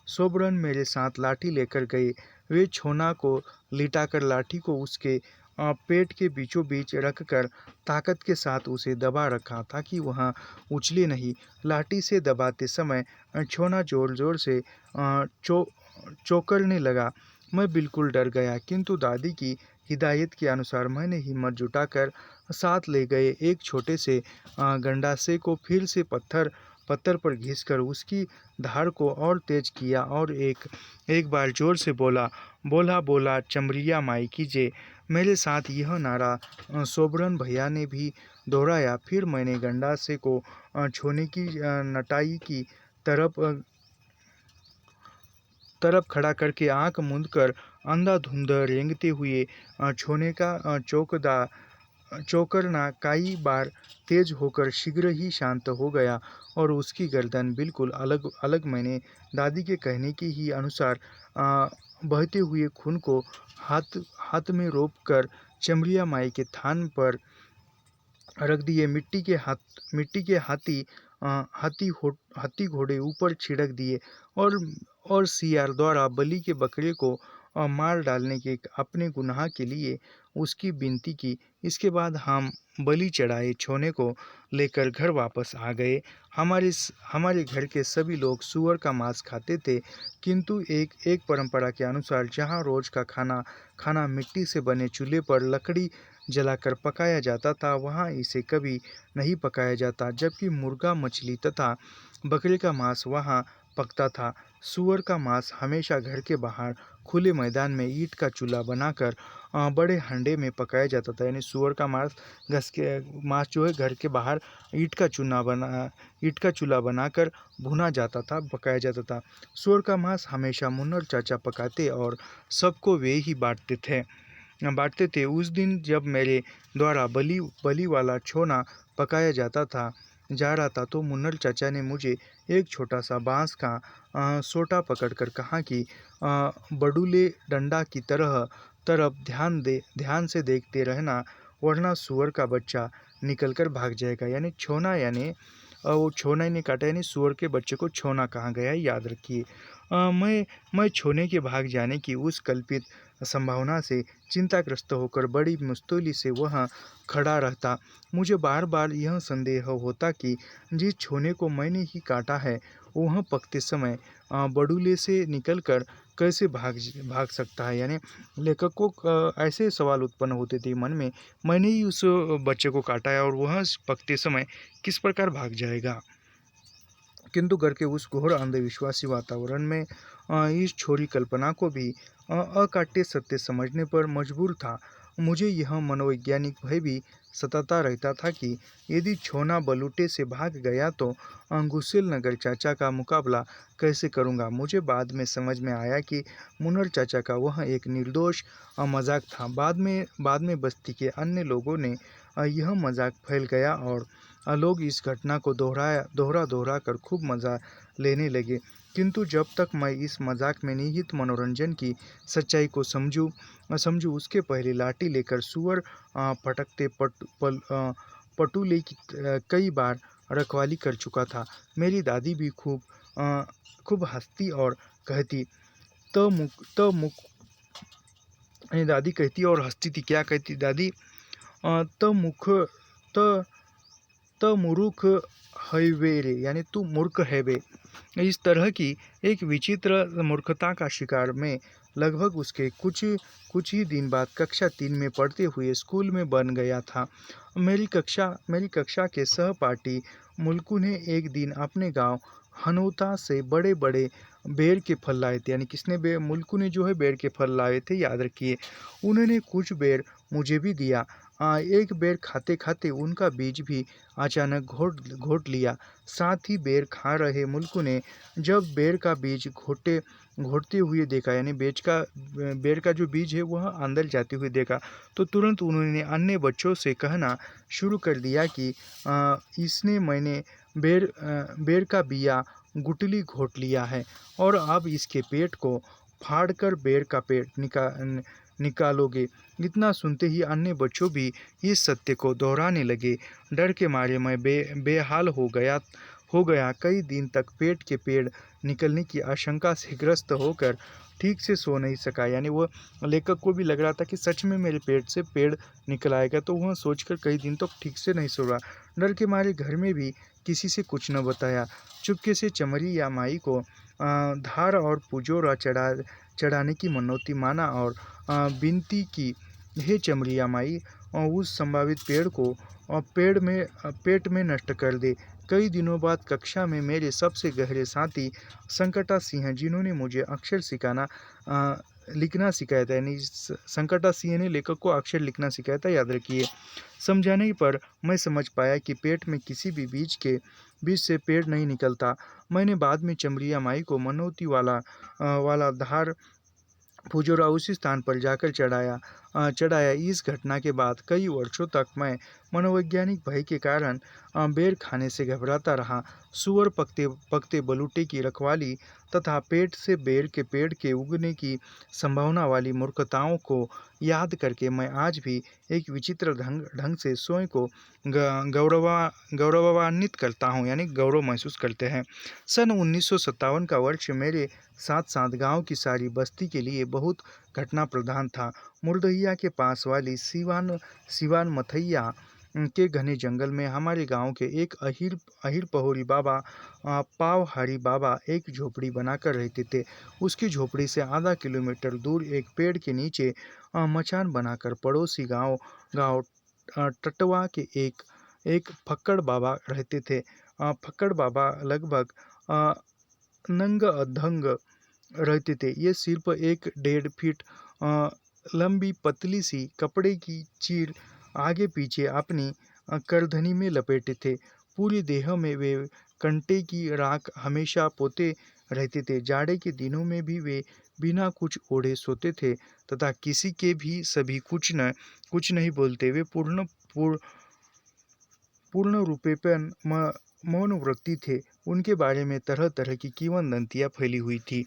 सोबरन मेरे साथ लाठी लेकर गए। वे छोना को लिटाकर लाठी को उसके पेट के बीचों बीच रखकर ताकत के साथ उसे दबा रखा, ताकि वह उछले नहीं। लाठी से दबाते समय छोना जोर जोर से चौकरने लगा। मैं बिल्कुल डर गया, किंतु दादी की हिदायत के अनुसार मैंने हिम्मत जुटाकर साथ ले गए एक छोटे से गंडासे को फिर से पत्थर पर घिसकर उसकी धार को और तेज किया, और एक बार जोर से बोला चमरिया माई की जय। मेरे साथ यह नारा सोबरन भैया ने भी दोहराया। फिर मैंने गंडासे को छोने की नटाई की तरफ खड़ा करके आंख मूंदकर अंधाधुंध रेंगते हुए छोने का चौकरना कई बार तेज होकर शीघ्र ही शांत हो गया, और उसकी गर्दन बिल्कुल अलग मैंने दादी के कहने के ही अनुसार बहते हुए खून को हाथ में रोक चमरिया माई के थान पर रख दिए। मिट्टी के हाथी घोड़े ऊपर छिड़क दिए, और सियार द्वारा बलि के बकरे को मार डालने के अपने गुनाह के लिए उसकी विनती की। इसके बाद हम बलि चढ़ाए छोने को लेकर घर वापस आ गए। हमारे घर के सभी लोग सूअर का मांस खाते थे, किंतु एक परंपरा के अनुसार जहाँ रोज का खाना मिट्टी से बने चूल्हे पर लकड़ी जलाकर पकाया जाता था, वहाँ इसे कभी नहीं पकाया जाता, जबकि मुर्गा, मछली तथा बकरे का मांस वहाँ पकता था। सूअर का मांस हमेशा घर के बाहर खुले मैदान में ईंट का चूल्हा बनाकर बड़े हंडे में पकाया जाता था। यानी सूअर का मांस जो है घर के बाहर ईंट का चूल्हा बनाकर भुना जाता था, पकाया जाता था। सूअर का मांस हमेशा मुन्नर चाचा पकाते और सबको वे ही बांटते थे। उस दिन जब मेरे द्वारा बलि वाला छोना पकाया जा रहा था, तो मुन्नर चाचा ने मुझे एक छोटा सा बांस का सोटा पकड़कर कहा कि बडूले डंडा की तरफ ध्यान से देखते रहना, वरना सुअर का बच्चा निकलकर भाग जाएगा। यानी छोना, यानी वो छोना ही नहीं काटा, यानी सुअर के बच्चे को छोना कहा गया है, याद रखिए। मैं छोने के भाग जाने की उस कल्पित संभावना से चिंताग्रस्त होकर बड़ी मुस्तैदी से वहाँ खड़ा रहता। मुझे बार बार यह संदेह होता कि जिस छोने को मैंने ही काटा है, वह पकते समय बडूले से निकलकर कैसे भाग सकता है। यानी लेखक को ऐसे सवाल उत्पन्न होते थे मन में, मैंने ही उस बच्चे को काटा है और वह पकते समय किस प्रकार भाग जाएगा। किंतु घर के उस घोर अंधविश्वासी वातावरण में इस छोरी कल्पना को भी अकाट्य सत्य समझने पर मजबूर था। मुझे यह मनोवैज्ञानिक भय भी सताता रहता था कि यदि छोना बलूटे से भाग गया तो गुस्सेल नगर चाचा का मुकाबला कैसे करूंगा। मुझे बाद में समझ में आया कि मुन्नर चाचा का वह एक निर्दोष मजाक था। बाद में बस्ती के अन्य लोगों ने यह मजाक फैल गया और लोग इस घटना को दोहरा कर खूब मज़ा लेने लगे। किंतु जब तक मैं इस मजाक में निहित मनोरंजन की सच्चाई को समझूं, उसके पहले लाठी लेकर सुअर फटकते पटुले की कई बार रखवाली कर चुका था। मेरी दादी भी खूब हंसती और कहती, तो मुख यानी दादी कहती और हंसती थी। क्या कहती दादी? त मुख त त मूर्ख हैवे रे, यानी तू मूर्ख है वे। इस तरह की एक विचित्र मूर्खता का शिकार मैं लगभग उसके कुछ ही दिन बाद कक्षा 3 में पढ़ते हुए स्कूल में बन गया था। मेरी कक्षा के सहपाठी मुल्कू ने एक दिन अपने गांव हनौता से बड़े बड़े बेर के फल लाए थे। यानी किसने मुल्कू ने जो है बेर के फल लाए थे, याद रखिए। उन्होंने कुछ बेर मुझे भी दिया। एक बेर खाते खाते उनका बीज भी अचानक घोट लिया। साथ ही बेर खा रहे मुल्कू ने जब बेर का बीज घोटते हुए देखा, यानी बेर का जो बीज है वह अंदर जाते हुए देखा, तो तुरंत उन्होंने अन्य बच्चों से कहना शुरू कर दिया कि इसने मैंने बेर का बिया गुटली घोट लिया है और अब इसके पेट को फाड़कर बेर का पेट निकालोगे। इतना सुनते ही अन्य बच्चों भी इस सत्य को दोहराने लगे। डर के मारे मैं बेहाल हो गया। कई दिन तक पेट के पेड़ निकलने की आशंका से ग्रस्त होकर ठीक से सो नहीं सका। यानी वो लेखक को भी लग रहा था कि सच में मेरे पेट से पेड़ निकल आएगा, तो वह सोचकर कई दिन तक ठीक से नहीं सो रहा। डर के मारे घर में भी किसी से कुछ न बताया। चुपके से चमरी या माई को धार और पुजोरा चढ़ाने की मनौती माना और विनती की, हे चमरिया माई, उस संभावित पेड़ को पेट में नष्ट कर दे। कई दिनों बाद कक्षा में मेरे सबसे गहरे साथी संकटा सिंह, जिन्होंने मुझे अक्षर लिखना सिखाया था, यानी संकटा सिंह ने लेखक को अक्षर लिखना सिखाया था, याद रखिए। समझाने पर मैं समझ पाया कि पेट में किसी भी बीज से पेड़ नहीं निकलता। मैंने बाद में चमरिया माई को मनौती वाला धार पुजोरा उसी स्थान पर जाकर चढ़ाया। इस घटना के बाद कई वर्षों तक मैं मनोवैज्ञानिक भय के कारण बेर खाने से घबराता रहा। सुअर पकते बलूटे की रखवाली तथा पेट से बेर के पेड़ के उगने की संभावना वाली मूर्खताओं को याद करके मैं आज भी एक विचित्र ढंग से स्वयं को गौरवान्वित करता हूँ, यानी गौरव महसूस करते हैं। सन 1957 का वर्ष मेरे साथ साथ गांव की सारी बस्ती के लिए बहुत घटना प्रधान था। मुर्दहिया के पास वाली सिवान मथैया के घने जंगल में हमारे गांव के एक अहिर पहोरी बाबा पावहारी बाबा एक झोपड़ी बनाकर रहते थे। उसकी झोपड़ी से आधा किलोमीटर दूर एक पेड़ के नीचे मचान बनाकर पड़ोसी गांव टटवा के एक फक्कड़ बाबा रहते थे। फक्कड़ बाबा लगभग नंग अधंग रहते थे। ये सिर्फ 1-1.5 फीट लंबी पतली सी कपड़े की चीर आगे पीछे अपनी करधनी में लपेटे थे। पूरी देह में वे कंटे की राख हमेशा पोते रहते थे। जाड़े के दिनों में भी वे बिना कुछ ओढ़े सोते थे तथा किसी के भी सभी कुछ नहीं बोलते। वे पूर्ण रूपेपन मौनव्रती थे, उनके बारे में तरह तरह की किंवदंतियाँ फैली हुई थी।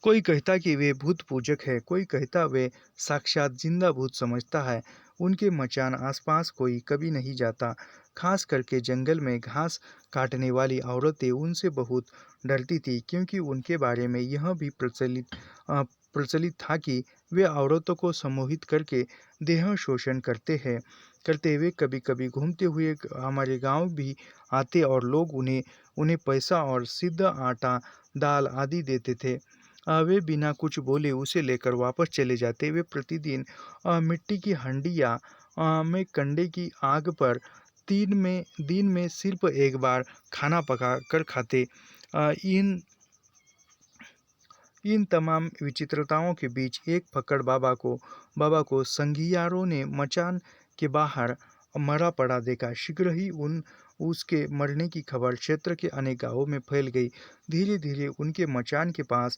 कोई कहता कि वे भूत पूजक है, कोई कहता वे साक्षात जिंदा भूत समझता है। उनके मचान आसपास कोई कभी नहीं जाता। खास करके जंगल में घास काटने वाली औरतें उनसे बहुत डरती थी, क्योंकि उनके बारे में यह भी प्रचलित था कि वे औरतों को सम्मोहित करके देह शोषण करते हुए कभी कभी घूमते हुए हमारे गांव भी आते, और लोग उन्हें उन्हें पैसा और सिद्ध आटा दाल आदि देते थे। वे बिना कुछ बोले उसे लेकर वापस चले जाते। वे प्रतिदिन मिट्टी की हंडिया में कंडे की आग पर दिन में सिर्फ एक बार खाना पका कर खाते। अ, इन इन तमाम विचित्रताओं के बीच एक फक्कड़ बाबा को संघियारों ने मचान के बाहर मरा पड़ा देखा। शीघ्र ही उन उसके मरने की खबर क्षेत्र के अनेक गांवों में फैल गई। धीरे धीरे उनके मचान के पास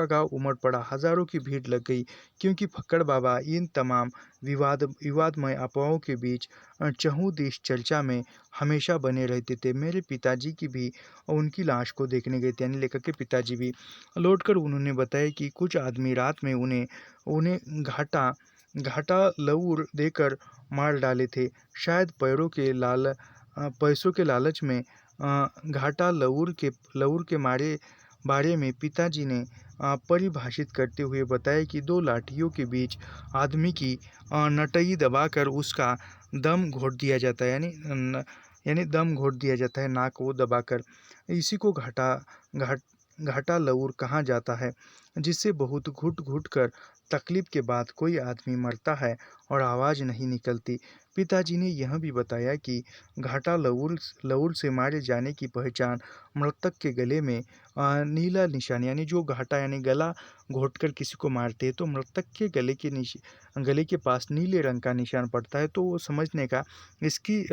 गांव उमड़ पड़ा। हजारों की भीड़ लग गई, क्योंकि फक्कड़ बाबा इन तमाम विवादमय अफवाहों के बीच चहुँ दिश चर्चा में हमेशा बने रहते थे। मेरे पिताजी की भी उनकी लाश को देखने गए थे, यानी लेखक के पिताजी भी। लौटकर उन्होंने बताया कि कुछ आदमी रात में उन्हें उन्हें घाटा घाटा लऊर देकर मार डाले थे। शायद पैसों के लालच में घाटा लऊर के बारे में पिताजी ने परिभाषित करते हुए बताया कि दो लाठियों के बीच आदमी की नटई दबाकर उसका दम घोट दिया जाता है, यानी दम घोट दिया जाता है, नाक को दबाकर। इसी को घाट घाटा लऊर कहा जाता है, जिससे बहुत घुट घुट कर तकलीफ के बाद कोई आदमी मरता है और आवाज़ नहीं निकलती। पिताजी ने यह भी बताया कि घाटा लऊर से मारे जाने की पहचान मृतक के गले में नीला निशान, यानी जो घाटा यानी गला घोटकर किसी को मारते हैं तो मृतक के गले के पास नीले रंग का निशान पड़ता है, तो वो समझने का इसकी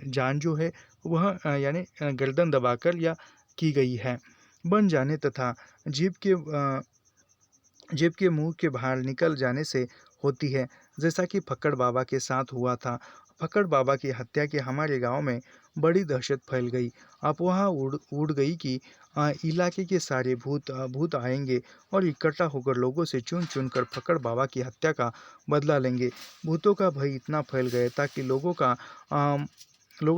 जान जो है वह यानी गर्दन दबाकर या की गई है, बन जाने तथा जीभ के मुंह के बाहर निकल जाने से होती है, जैसा कि फक्कड़ बाबा के साथ हुआ था। फक्कड़ बाबा की हत्या के हमारे गांव में बड़ी दहशत फैल गई। अफवाह उड़ गई कि इलाके के सारे भूत आएंगे और इकट्ठा होकर लोगों से चुन चुन कर फक्कड़ बाबा की हत्या का बदला लेंगे। भूतों का भय इतना फैल गया था कि लोगों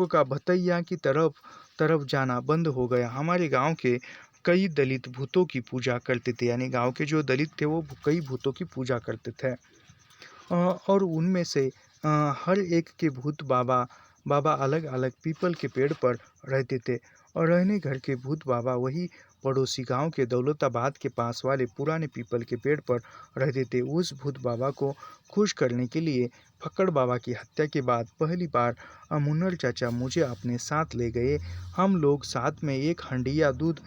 का भतैया की तरफ जाना बंद हो गया। हमारे गांव के कई दलित भूतों की पूजा करते थे, यानी गांव के जो दलित थे वो कई भूतों की पूजा करते थे। और उनमें से हर एक के भूत बाबा अलग अलग पीपल के पेड़ पर रहते थे, और रहने घर के भूत बाबा वही पड़ोसी गांव के दौलताबाद के पास वाले पुराने पीपल के पेड़ पर रहते थे। उस भूत बाबा को खुश करने के लिए फक्कड़ बाबा की हत्या के बाद पहली बार मुन्नर चाचा मुझे अपने साथ ले गए। हम लोग साथ में एक हंडिया दूध,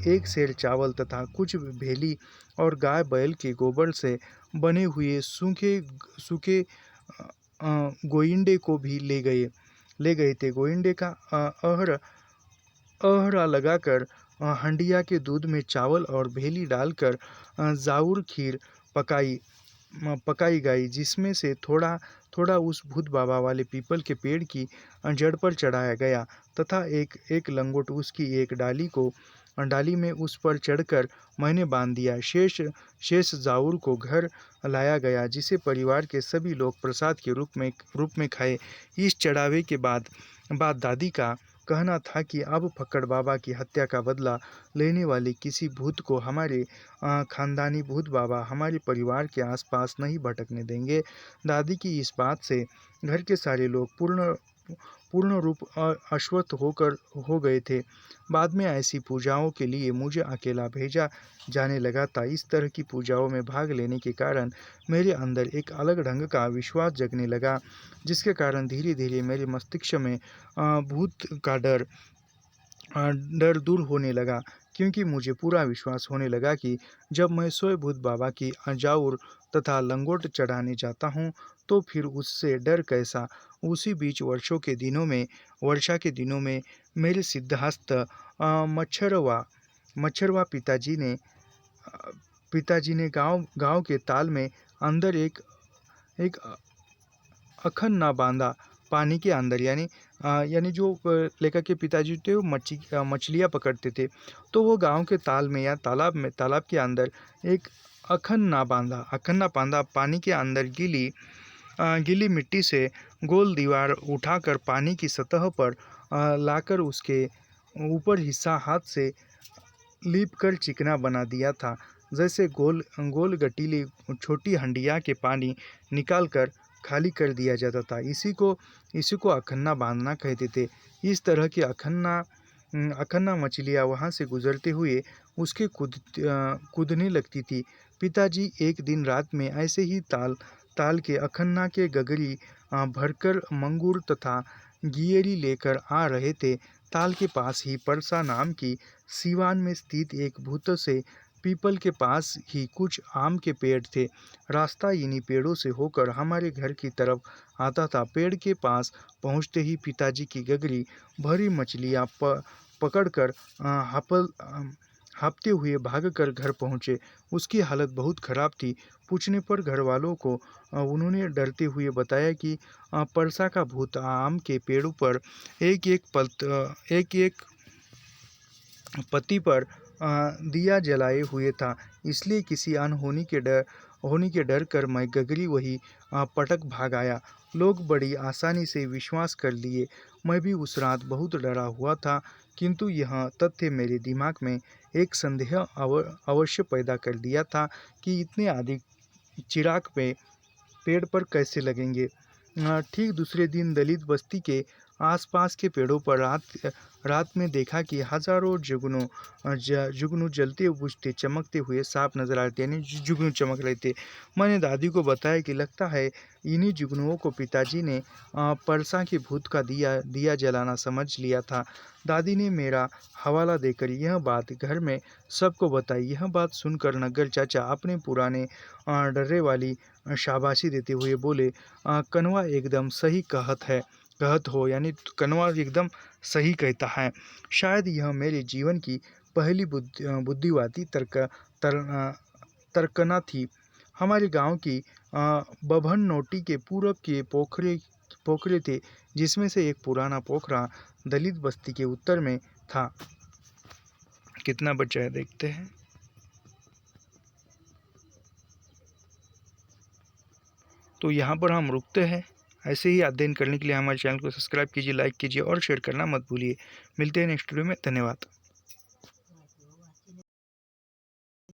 एक सेर चावल तथा कुछ भेली और गाय बैल के गोबर से बने हुए सूखे सूखे गोइंडे को भी ले गए थे। गोइंडे का अहरा लगाकर हंडिया के दूध में चावल और भेली डालकर जाऊर खीर पकाई गई, जिसमें से थोड़ा थोड़ा उस भूत बाबा वाले पीपल के पेड़ की जड़ पर चढ़ाया गया, तथा एक लंगोट उसकी एक डाली में उस पर चढ़कर मैंने बांध दिया। शेष जाऊर को घर लाया गया, जिसे परिवार के सभी लोग प्रसाद के रूप में खाए। इस चढ़ावे के बाद दादी का कहना था कि अब फक्कड़ बाबा की हत्या का बदला लेने वाले किसी भूत को हमारे खानदानी भूत बाबा हमारे परिवार के आसपास नहीं भटकने देंगे। दादी की इस बात से घर के सारे लोग पूर्ण रूप आश्वस्त हो गए थे। बाद में ऐसी पूजाओं के लिए मुझे अकेला भेजा जाने लगा था। इस तरह की पूजाओं में भाग लेने के कारण मेरे अंदर एक अलग ढंग का विश्वास जगने लगा, जिसके कारण धीरे धीरे मेरे मस्तिष्क में भूत का डर दूर होने लगा, क्योंकि मुझे पूरा विश्वास होने लगा कि जब मैं सोए भूत बाबा की जाऊर तथा लंगोट चढ़ाने जाता हूँ तो फिर उससे डर कैसा। उसी बीच वर्षा के दिनों में मेरे सिद्धहस्त मच्छरवा पिताजी ने गांव के ताल में अंदर एक अखन ना बांधा पानी के अंदर, यानी जो लेखक के पिताजी थे वो मछलियाँ पकड़ते थे। तो वो गांव के ताल में या तालाब के अंदर एक अखन ना बांधा पानी के अंदर गीली मिट्टी से गोल दीवार उठाकर पानी की सतह पर लाकर उसके ऊपर हिस्सा हाथ से लीप कर चिकना बना दिया था। जैसे गोल गोल गटीली छोटी हंडिया के पानी निकाल कर खाली कर दिया जाता था। इसी को अखन्ना बांधना कहते थे। इस तरह की अखन्ना मछलियाँ वहाँ से गुजरते हुए उसके कूदने लगती थी। पिताजी एक दिन रात में ऐसे ही ताल के अखन्ना के गगरी भरकर मंगूर तथा गियरी लेकर आ रहे थे। ताल के पास ही परसा नाम की सीवान में स्थित एक भूत से पीपल के पास ही कुछ आम के पेड़ थे। रास्ता इन्हीं पेड़ों से होकर हमारे घर की तरफ आता था। पेड़ के पास पहुँचते ही पिताजी की गगरी भरी मछलियाँ पकड़कर हाँफते हुए भागकर घर पहुँचे। उसकी हालत बहुत खराब थी। पूछने पर घर वालों को उन्होंने डरते हुए बताया कि परसा का भूत आम के पेड़ों पर एक एक पत्ती पर दिया जलाए हुए था। इसलिए किसी अनहोनी के डर कर मैं गगरी वही पटक भाग आया। लोग बड़ी आसानी से विश्वास कर लिए। मैं भी उस रात बहुत डरा हुआ था, किंतु यह तथ्य मेरे दिमाग में एक संदेह अवश्य पैदा कर दिया था कि इतने अधिक चिराग पेड़ पर कैसे लगेंगे। ठीक दूसरे दिन दलित बस्ती के आसपास के पेड़ों पर रात में देखा कि हजारों जुगनू जलते बुझते चमकते हुए सांप नजर आते, यानी जुगनू चमक रहे थे। मैंने दादी को बताया कि लगता है इन्हीं जुगनुओं को पिताजी ने परसा के भूत का दिया जलाना समझ लिया था। दादी ने मेरा हवाला देकर यह बात घर में सबको बताई। यह बात सुनकर नग्गर चाचा अपने पुराने डर्रे वाली शाबाशी देते हुए बोले, कनवा एकदम सही कहत हो, यानी कनवा एकदम सही कहता है। शायद यह मेरे जीवन की पहली बुद्धिवादी तर्कना थी। हमारे गांव की बभन नोटी के पूरब के पोखरे थे, जिसमें से एक पुराना पोखरा दलित बस्ती के उत्तर में था। कितना बचा है देखते हैं। तो यहाँ पर हम रुकते हैं। ऐसे ही अध्ययन करने के लिए हमारे चैनल को सब्सक्राइब कीजिए, लाइक कीजिए और शेयर करना मत भूलिए। मिलते हैं नेक्स्ट वीडियो में। धन्यवाद।